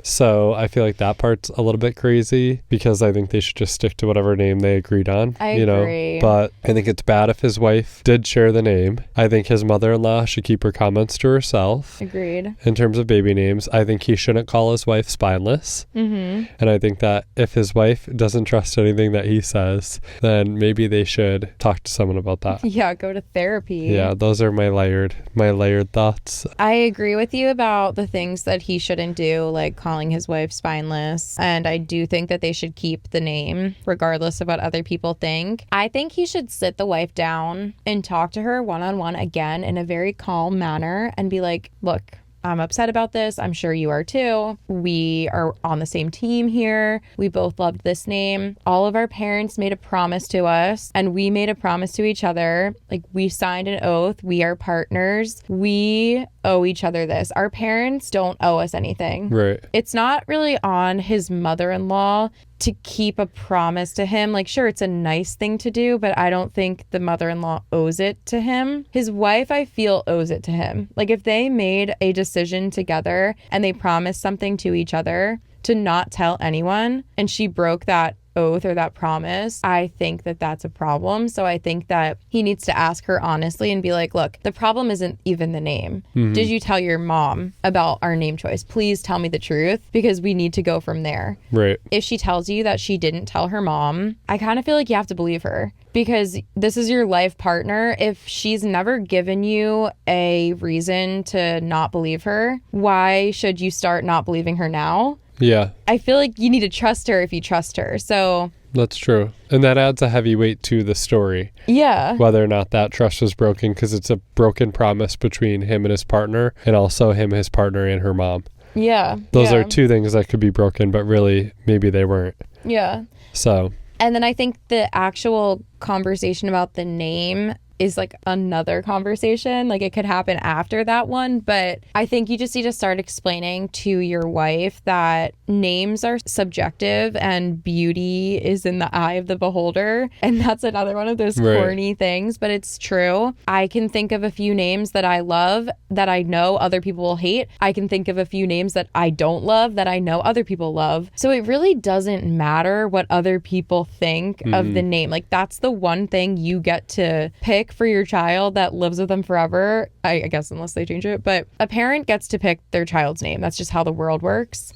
So I feel like that part's a little bit crazy because I think they should just stick to whatever name they agreed on. I agree. But I think it's bad if his wife did share the name. I think his mother-in-law should keep her comments to herself. Agreed. In terms of baby names, I think he shouldn't call his wife spineless. And I think that if his wife doesn't trust anything that he says, then maybe they should talk to someone about that. Yeah, go to therapy. Yeah, those are my layered thoughts. I agree with you about the things that he shouldn't do, like calling his wife spineless. And I do think that they should keep the name, regardless of what other people think. I think he should sit the wife down and talk to her one-on-one again in a very calm manner and be like, "Look, I'm upset about this. I'm sure you are too. We are on the same team here. We both loved this name. All of our parents made a promise to us and we made a promise to each other. Like, we signed an oath. We are partners. We owe each other this. Our parents don't owe us anything." Right. It's not really on his mother-in-law to keep a promise to him. Like, sure, it's a nice thing to do, but I don't think the mother-in-law owes it to him. His wife, I feel, owes it to him. Like, if they made a decision together and they promised something to each other to not tell anyone, and she broke that oath or that promise, I think that that's a problem. So I think that he needs to ask her honestly and be like, "Look, the problem isn't even the name. Did you tell your mom about our name choice? Please tell me the truth, because we need to go from there." Right. If she tells you that she didn't tell her mom, I kind of feel like you have to believe her, because this is your life partner. If she's never given you a reason to not believe her, why should you start not believing her now? Yeah. I feel like you need to trust her if you trust her. So that's true. And that adds a heavy weight to the story. Yeah. Whether or not that trust was broken, because it's a broken promise between him and his partner, and also him, his partner, and her mom. Yeah. Those are two things that could be broken, but really maybe they weren't. Yeah. So. And then I think the actual conversation about the name is like another conversation. Like, it could happen after that one, but I think you just need to start explaining to your wife that names are subjective and beauty is in the eye of the beholder. And that's another one of those corny things, but it's true. I can think of a few names that I love that I know other people will hate. I can think of a few names that I don't love that I know other people love. So it really doesn't matter what other people think of the name. Like, that's the one thing you get to pick for your child that lives with them forever, I guess, unless they change it. But a parent gets to pick their child's name. That's just how the world works.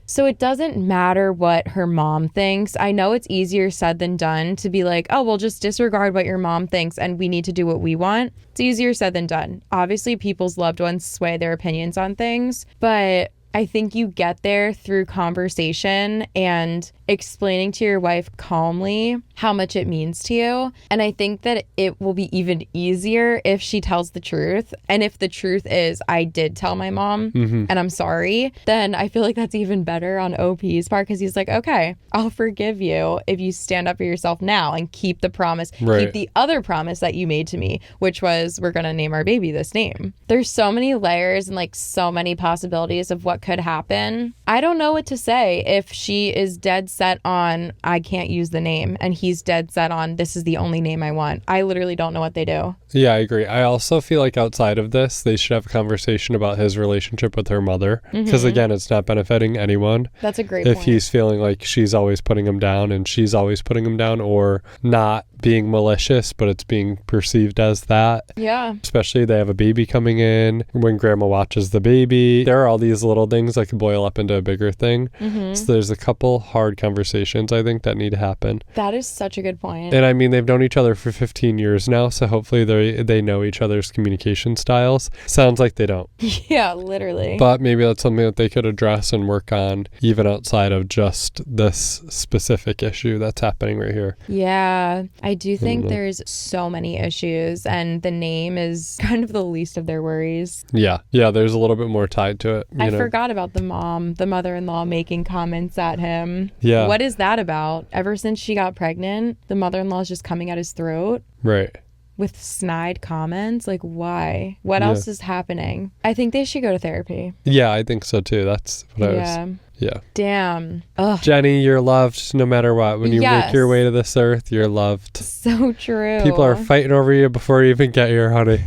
So it doesn't matter what her mom thinks. I know it's easier said than done to be like, "Oh, we'll just disregard what your mom thinks and we need to do what we want." It's easier said than done. Obviously, people's loved ones sway their opinions on things, but I think you get there through conversation and explaining to your wife calmly how much it means to you. And I think that it will be even easier if she tells the truth. And if the truth is, "I did tell my mom and I'm sorry," then I feel like that's even better on OP's part, because he's like, "Okay, I'll forgive you if you stand up for yourself now and keep the promise, keep the other promise that you made to me, which was we're going to name our baby this name." There's so many layers and like so many possibilities of what could happen. I don't know what to say if she is dead set on I can't use the name, and he's dead set on this is the only name I want. I literally don't know what they do. Yeah, I agree. I also feel like outside of this, they should have a conversation about his relationship with her mother. Because again, it's not benefiting anyone. That's a great if point. He's feeling like she's always putting him down and she's always putting him down, or not being malicious, but it's being perceived as that. Yeah. Especially they have a baby coming in. When grandma watches the baby, there are all these little things that can boil up into a bigger thing. So there's a couple hard conversations, I think, that need to happen. That is such a good point. And I mean, they've known each other for 15 years now, so hopefully they know each other's communication styles. Sounds like they don't. Yeah, literally. But maybe that's something that they could address and work on even outside of just this specific issue that's happening right here. Yeah, I do think there's so many issues, and the name is kind of the least of their worries. Yeah, there's a little bit more tied to it. I forgot about the mother-in-law making comments at him. Yeah. What is that about? Ever since she got pregnant, the mother-in-law is just coming at his throat. Right. With snide comments. Like, why? What else is happening? I think they should go to therapy. Yeah, I think so too. That's what I was. Yeah. Damn. Ugh. Jenny, you're loved no matter what. When you make your way to this earth, you're loved. So true. People are fighting over you before you even get here, honey.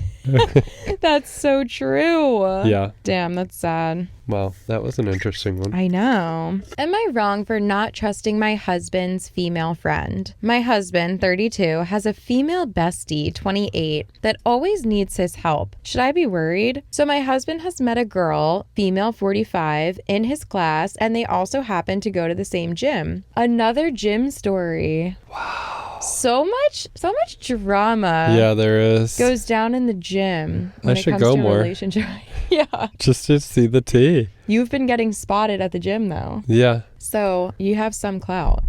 That's so true. Yeah. Damn, that's sad. Wow, that was an interesting one. I know. Am I wrong for not trusting my husband's female friend? My husband, 32, has a female bestie, 28, that always needs his help. Should I be worried? So my husband has met a girl, female 45, in his class, and they also happen to go to the same gym. Another gym story. Wow. So much drama. Yeah, there is. Goes down in the gym when I it should comes go to more. Relationship. Yeah. Just to see the tea. You've been getting spotted at the gym though. Yeah. So you have some clout.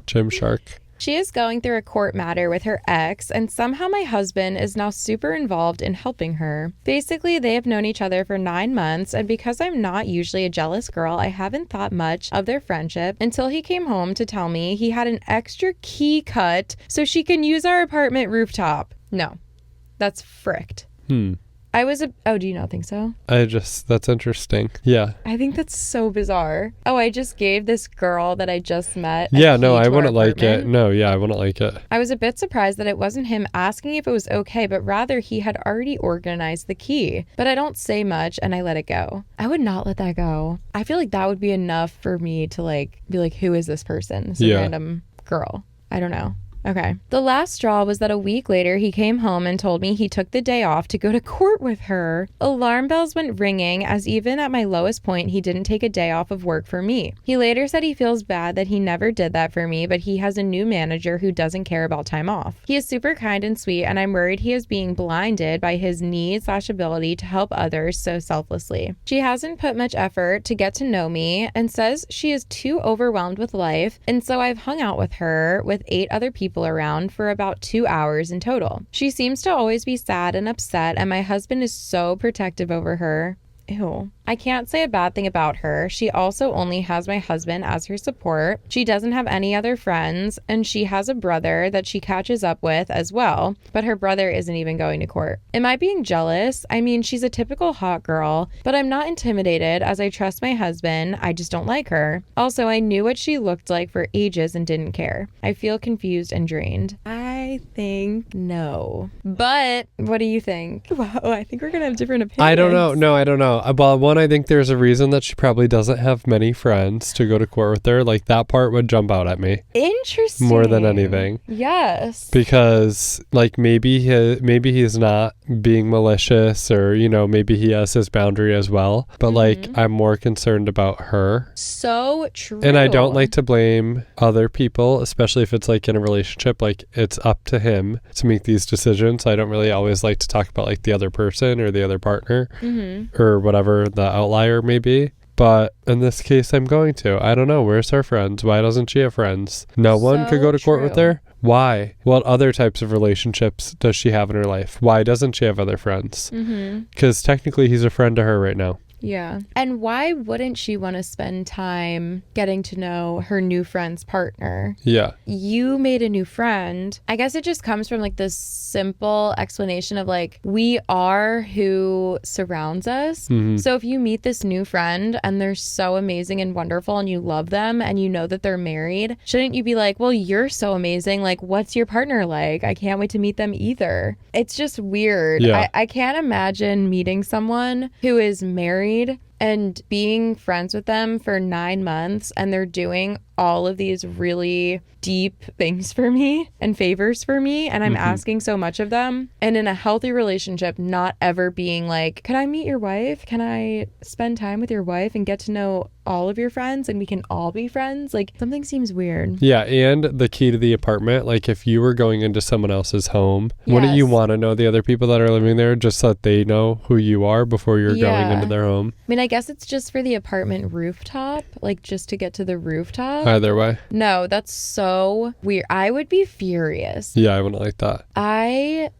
Gym shark. She is going through a court matter with her ex, and somehow my husband is now super involved in helping her. Basically, they have known each other for 9 months, and because I'm not usually a jealous girl, I haven't thought much of their friendship until he came home to tell me he had an extra key cut so she can use our apartment rooftop. No, that's fricked. Oh, do you not think so? That's interesting. Yeah. I think that's so bizarre. Oh, I just gave this girl that I just met I wouldn't like it. No, yeah, I wouldn't like it. I was a bit surprised that it wasn't him asking if it was okay, but rather he had already organized the key. But I don't say much and I let it go. I would not let that go. I feel like that would be enough for me to be like, who is this person? Some random girl. I don't know. Okay. The last straw was that a week later, he came home and told me he took the day off to go to court with her. Alarm bells went ringing, as even at my lowest point, he didn't take a day off of work for me. He later said he feels bad that he never did that for me, but he has a new manager who doesn't care about time off. He is super kind and sweet, and I'm worried he is being blinded by his need/ability to help others so selflessly. She hasn't put much effort to get to know me and says she is too overwhelmed with life, and so I've hung out with her with 8 other people around for about 2 hours in total. She seems to always be sad and upset, and my husband is so protective over her. Ew. I can't say a bad thing about her. She also only has my husband as her support. She doesn't have any other friends, and she has a brother that she catches up with as well, but her brother isn't even going to court. Am I being jealous? I mean, she's a typical hot girl, but I'm not intimidated as I trust my husband. I just don't like her. Also, I knew what she looked like for ages and didn't care. I feel confused and drained. I think no. But what do you think? Wow, I think we're gonna have different opinions. I don't know. No, I don't know. Well, one, I think there's a reason that she probably doesn't have many friends to go to court with her. Like, that part would jump out at me. Interesting. More than anything. Yes. Because, like, maybe he's not being malicious, or, maybe he has his boundary as well. But, like, I'm more concerned about her. So true. And I don't like to blame other people, especially if it's, like, in a relationship. Like, it's up to him to make these decisions. I don't really always like to talk about, like, the other person or the other partner or whatever the outlier may be. But in this case, I'm going to. I don't know. Where's her friends? Why doesn't she have friends? No one could go to court with her? Why? What other types of relationships does she have in her life? Why doesn't she have other friends? Because technically he's a friend to her right now. Yeah. And why wouldn't she want to spend time getting to know her new friend's partner? Yeah. You made a new friend. I guess it just comes from like this simple explanation of like, we are who surrounds us. So if you meet this new friend and they're so amazing and wonderful and you love them and you know that they're married, shouldn't you be like, well, you're so amazing. Like, what's your partner like? I can't wait to meet them either. It's just weird. Yeah. I can't imagine meeting someone who is married and being friends with them for 9 months and they're doing all of these really deep things for me and favors for me and I'm asking so much of them, and in a healthy relationship not ever being like, can I meet your wife? Can I spend time with your wife and get to know all of your friends and we can all be friends? Like, something seems weird. Yeah, and the key to the apartment, like if you were going into someone else's home, wouldn't you want to know the other people that are living there just so that they know who you are before you're going into their home? I mean, I guess it's just for the apartment rooftop, like just to get to the rooftop. Either way. No, that's so weird. I would be furious. Yeah, I wouldn't like that.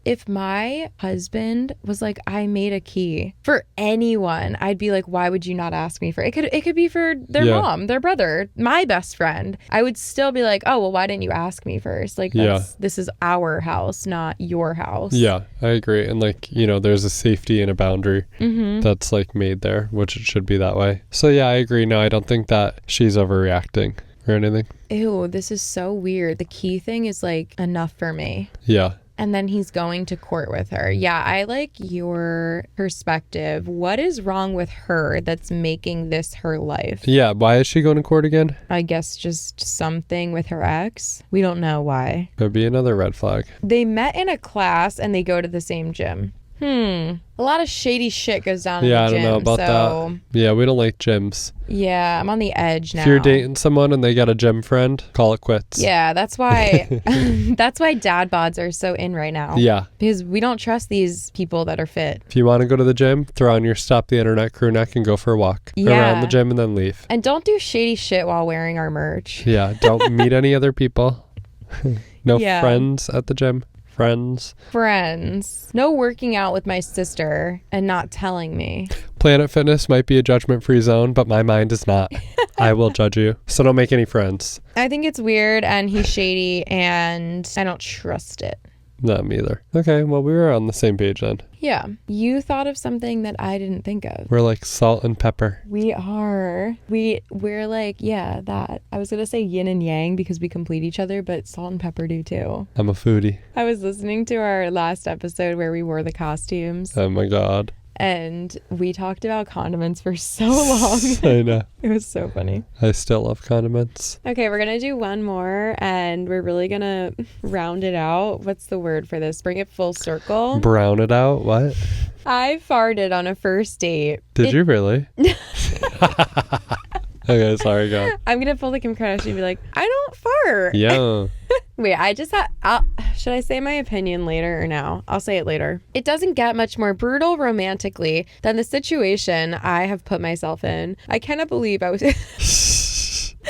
If my husband was like, I made a key for anyone, I'd be like, why would you not ask me for it? It could be for their mom, their brother, my best friend. I would still be like, oh, well, why didn't you ask me first? Like, this is our house, not your house. Yeah, I agree. And like, you know, there's a safety and a boundary that's like made there, which it should be that way. So yeah, I agree. No, I don't think that she's overreacting or anything. Ew, this is so weird. The key thing is like enough for me. Yeah. And then he's going to court with her. Yeah, I like your perspective. What is wrong with her that's making this her life? Yeah, why is she going to court again? I guess just something with her ex. We don't know why. Could be another red flag. They met in a class and they go to the same gym. A lot of shady shit goes down in the gym. Yeah, I don't know about that. Yeah, we don't like gyms. Yeah, I'm on the edge now. If you're dating someone and they got a gym friend, call it quits. Yeah, that's why that's why dad bods are so in right now. Yeah. Because we don't trust these people that are fit. If you want to go to the gym, throw on your Stop the Internet crew neck and go for a walk around the gym and then leave. And don't do shady shit while wearing our merch. Yeah, don't meet any other people. No friends at the gym. Friends. No working out with my sister and not telling me. Planet Fitness might be a judgment-free zone, but my mind is not. I will judge you. So don't make any friends. I think it's weird and he's shady and I don't trust it. Not me either. Okay, well, we were on the same page then. Yeah. You thought of something that I didn't think of. We're like salt and pepper. We are. We're like, that. I was going to say yin and yang because we complete each other, but salt and pepper do too. I'm a foodie. I was listening to our last episode where we wore the costumes. Oh my God. And we talked about condiments for so long. I know. It was so funny. I still love condiments. Okay, we're going to do one more and we're really going to round it out. What's the word for this? Bring it full circle. Brown it out? What? I farted on a first date. Did you really? Okay, sorry, go. I'm going to pull the Kim Kardashian and be like, I don't fart. Yeah. Wait, should I say my opinion later or now? I'll say it later. It doesn't get much more brutal romantically than the situation I have put myself in. I cannot believe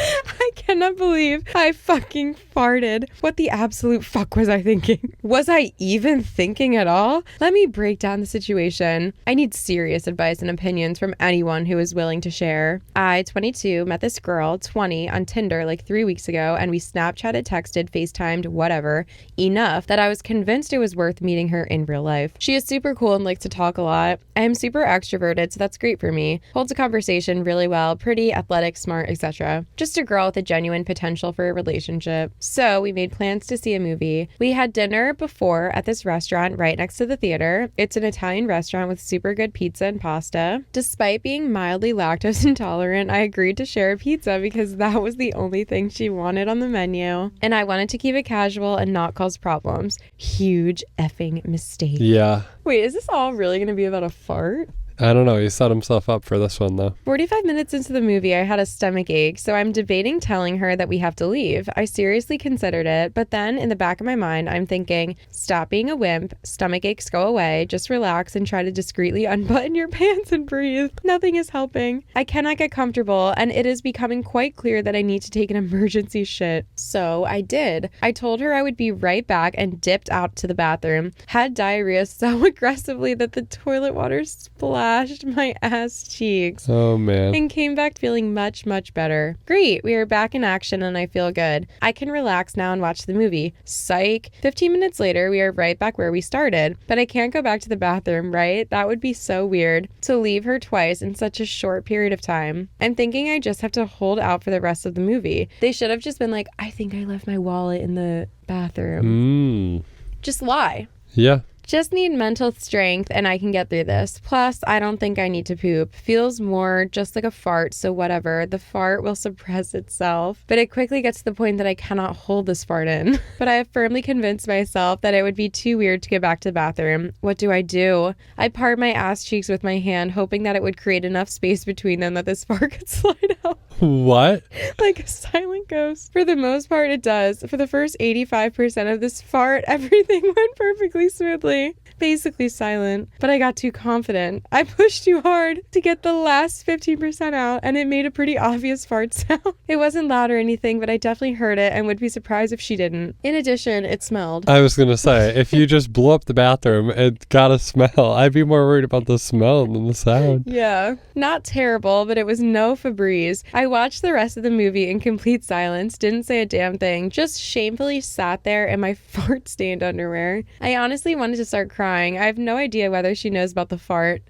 I cannot believe I fucking farted. What the absolute fuck was I thinking? Was I even thinking at all? Let me break down the situation. I need serious advice and opinions from anyone who is willing to share. I, 22, met this girl, 20, on Tinder like 3 weeks ago, and we Snapchatted, texted, FaceTimed, whatever, enough that I was convinced it was worth meeting her in real life. She is super cool and likes to talk a lot. I am super extroverted, so that's great for me. Holds a conversation really well, pretty, athletic, smart, etc. Just a girl with a genuine potential for a relationship. So we made plans to see a movie. We had dinner before at this restaurant right next to the theater. It's an Italian restaurant with super good pizza and pasta. Despite being mildly lactose intolerant, I agreed to share a pizza because that was the only thing she wanted on the menu. And I wanted to keep it casual and not cause problems. Huge effing mistake. Yeah. Wait, is this all really going to be about a fart? I don't know. He set himself up for this one, though. 45 minutes into the movie, I had a stomach ache, so I'm debating telling her that we have to leave. I seriously considered it, but then in the back of my mind, I'm thinking, stop being a wimp, stomach aches go away, just relax and try to discreetly unbutton your pants and breathe. Nothing is helping. I cannot get comfortable, and it is becoming quite clear that I need to take an emergency shit. So I did. I told her I would be right back and dipped out to the bathroom. Had diarrhea so aggressively that the toilet water splashed slashed my ass cheeks. Oh, man. And came back feeling much, much better. Great, we are back in action and I feel good. I can relax now and watch the movie. Psych. 15 minutes later, we are right back where we started. But I can't go back to the bathroom, right? That would be so weird to leave her twice in such a short period of time. I'm thinking I just have to hold out for the rest of the movie. They should have just been like, I think I left my wallet in the bathroom. Just lie. Yeah. Just need mental strength and I can get through this. Plus, I don't think I need to poop. Feels more just like a fart, so whatever. The fart will suppress itself. But it quickly gets to the point that I cannot hold this fart in. But I have firmly convinced myself that it would be too weird to get back to the bathroom. What do? I part my ass cheeks with my hand, hoping that it would create enough space between them that this fart could slide out. What? Like a silent ghost. For the most part, it does. For the first 85% of this fart, everything went perfectly smoothly. Basically silent, but I got too confident. I pushed too hard to get the last 15% out, and it made a pretty obvious fart sound. It wasn't loud or anything, but I definitely heard it and would be surprised if she didn't. In addition, it smelled. I was going to say, if you just blew up the bathroom, it got a smell. I'd be more worried about the smell than the sound. Yeah. Not terrible, but it was no Febreze. I watched the rest of the movie in complete silence, didn't say a damn thing, just shamefully sat there in my fart-stained underwear. I honestly wanted to start crying. I have no idea whether she knows about the fart.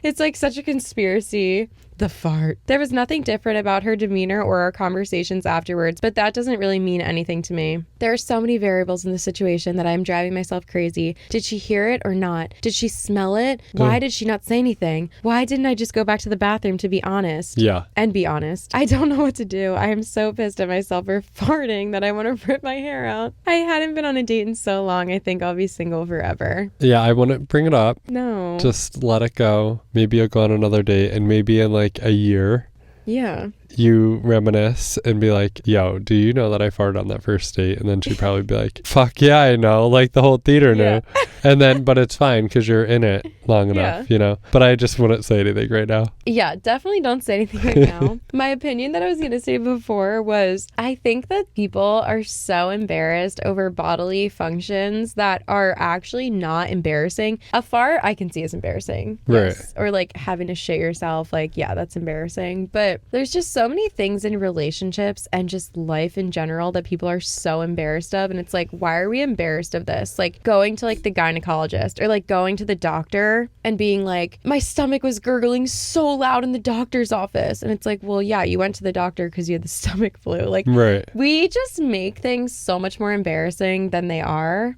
It's like such a conspiracy. The fart. There was nothing different about her demeanor or our conversations afterwards, but that doesn't really mean anything to me. There are so many variables in the situation that I'm driving myself crazy. Did she hear it or not? Did she smell it? Why did she not say anything? Why didn't I just go back to the bathroom to be honest? Yeah. And be honest. I don't know what to do. I am so pissed at myself for farting that I want to rip my hair out. I hadn't been on a date in so long. I think I'll be single forever. Yeah, I wouldn't bring it up. No. Just let it go. Maybe you'll go on another date, and maybe in like a year, yeah, you reminisce and be like, yo, do you know that I farted on that first date? And then she'd probably be like, fuck yeah, I know. Like the whole theater knew. And then, but it's fine because you're in it long enough, you know? But I just wouldn't say anything right now. Yeah, definitely don't say anything right now. My opinion that I was going to say before was I think that people are so embarrassed over bodily functions that are actually not embarrassing. A fart I can see as embarrassing. Right. Yes. Or like having to shit yourself. Like, yeah, that's embarrassing. But there's just so many things in relationships and just life in general that people are so embarrassed of. And it's like, why are we embarrassed of this? Like going to like the gynecologist or like going to the doctor and being like, my stomach was gurgling so loud in the doctor's office. And it's like, well, yeah, you went to the doctor because you had the stomach flu. Like, we just make things so much more embarrassing than they are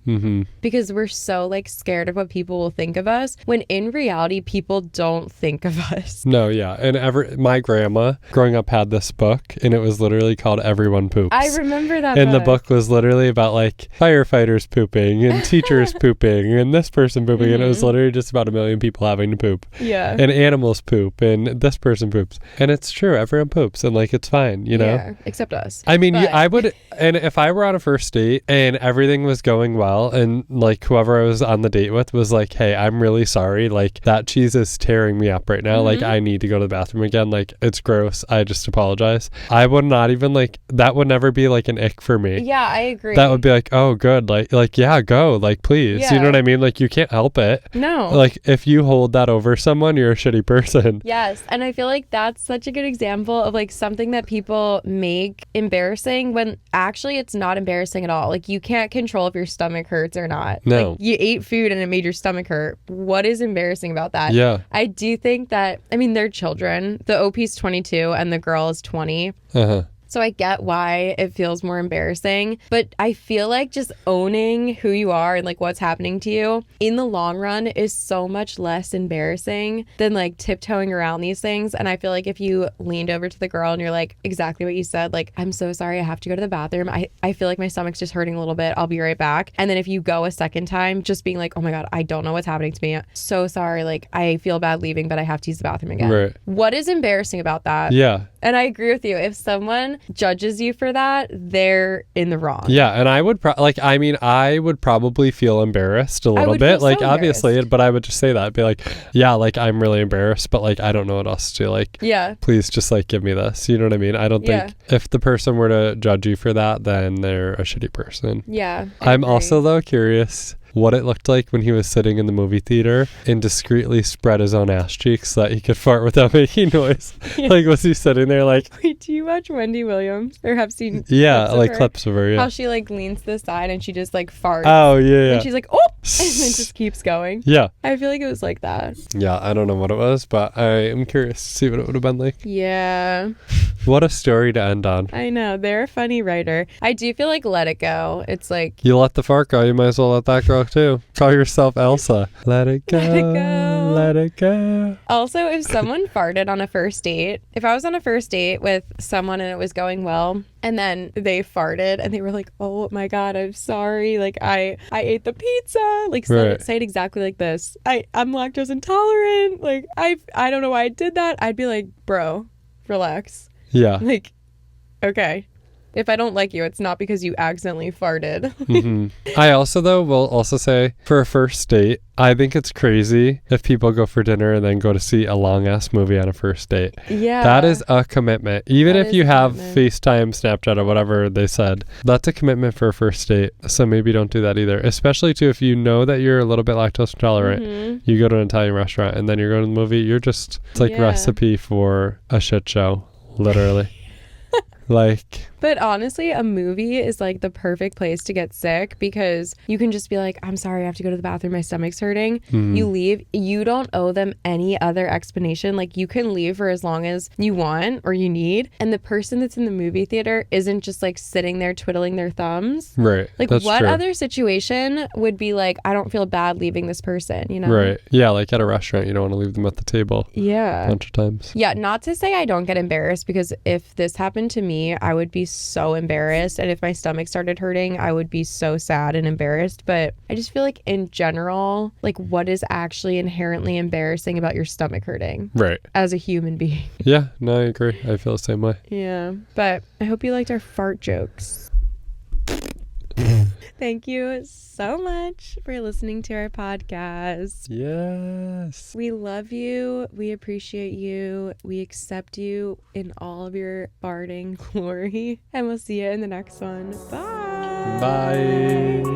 because we're so like scared of what people will think of us when in reality, people don't think of us. No, yeah. And my grandma growing up had this book and it was literally called Everyone Poops. I remember that and the book was literally about like firefighters pooping and teachers pooping and this person pooping and it was literally just about 1 million people having to poop. Yeah. And animals poop and this person poops. And it's true, everyone poops and like it's fine, you know? Yeah, except us. I mean, I would, and if I were on a first date and everything was going well and like whoever I was on the date with was like, hey, I'm really sorry, like that cheese is tearing me up right now, like I need to go to the bathroom again, like it's gross, I just apologize. I would not even like, that would never be like an ick for me. Yeah, I agree. That would be like, oh good, like yeah, go, like please. You know what I mean? Like you can't help it. No. Like if you hold that over someone, you're a shitty person. Yes, and I feel like that's such a good example of like something that people make embarrassing when actually it's not embarrassing at all. Like you can't control if your stomach hurts or not. No. Like you ate food and it made your stomach hurt. What is embarrassing about that? Yeah. I do think that, I mean, they're children. The OP's 22 and the girl is 20. So I get why it feels more embarrassing, but I feel like just owning who you are and like what's happening to you in the long run is so much less embarrassing than like tiptoeing around these things. And I feel like if you leaned over to the girl and you're like, exactly what you said, like, I'm so sorry, I have to go to the bathroom. I feel like my stomach's just hurting a little bit. I'll be right back. And then if you go a second time, just being like, oh my God, I don't know what's happening to me. So sorry. Like I feel bad leaving, but I have to use the bathroom again. Right. What is embarrassing about that? Yeah. And I agree with you. If someone judges you for that, they're in the wrong. Yeah, and I would I would probably feel embarrassed a little bit, like so obviously, but I would just say that, be like, yeah, like I'm really embarrassed, but like I don't know what else to do. Like, yeah, please just like give me this. You know what I mean? I don't think if the person were to judge you for that, then they're a shitty person. Yeah. I'm also though curious. what it looked like when he was sitting in the movie theater and discreetly spread his own ass cheeks so that he could fart without making noise. Yeah. Like, was he sitting there like... Wait, do you watch Wendy Williams? Or have seen Yeah, clips like of her? clips of her, yeah. How she like leans to the side and she just like farts. Oh, yeah. And she's like, oh! And then just keeps going. Yeah. I feel like it was like that. Yeah, I don't know what it was, but I am curious to see what it would have been like. Yeah. What a story to end on. I know. They're a funny writer. I do feel like Let It Go. It's like... You let the fart go, you might as well let that go too. Call yourself Elsa. Let it go. Let it go. Let it go. Also, if someone farted on a first date, if I was on a first date with someone and it was going well, and then they farted and they were like, oh my God, I'm sorry. Like, I ate the pizza. Like, Right. say it exactly like this. I'm lactose intolerant. Like, I don't know why I did that. I'd be like, bro, relax. Yeah. Like, okay. If I don't like you, it's not because you accidentally farted. Mm-hmm. I also, though, will also say for a first date, I think it's crazy if people go for dinner and then go to see a long ass movie on a first date. Yeah. That is a commitment. Even That if is you a have commitment. FaceTime, Snapchat, or whatever they said, that's a commitment for a first date. So maybe don't do that either. Especially too if you know that you're a little bit lactose intolerant. Mm-hmm. You go to an Italian restaurant and then you're going to the movie. You're just, it's like Yeah. recipe for a shit show, literally. Like, But honestly, a movie is like the perfect place to get sick because you can just be like, I'm sorry, I have to go to the bathroom. My stomach's hurting. You leave. You don't owe them any other explanation. Like, you can leave for as long as you want or you need. And the person that's in the movie theater isn't just like sitting there twiddling their thumbs. right. Like, That's what true. other situation would be like, I don't feel bad leaving this person, you know? Right. Yeah, like at a restaurant, you don't want to leave them at the table a Yeah. bunch of times. Yeah, not to say I don't get embarrassed because if this happened to me, I would be so embarrassed. And if my stomach started hurting, I would be so sad and embarrassed. But I just feel like in general, like what is actually inherently embarrassing about your stomach hurting Right. as a human being? Yeah, no, I agree. I feel the same way. Yeah. But I hope you liked our fart jokes. Thank you so much for listening to our podcast. Yes. We love you. We appreciate you. We accept you in all of your farting glory. And we'll see you in the next one. Bye. Bye.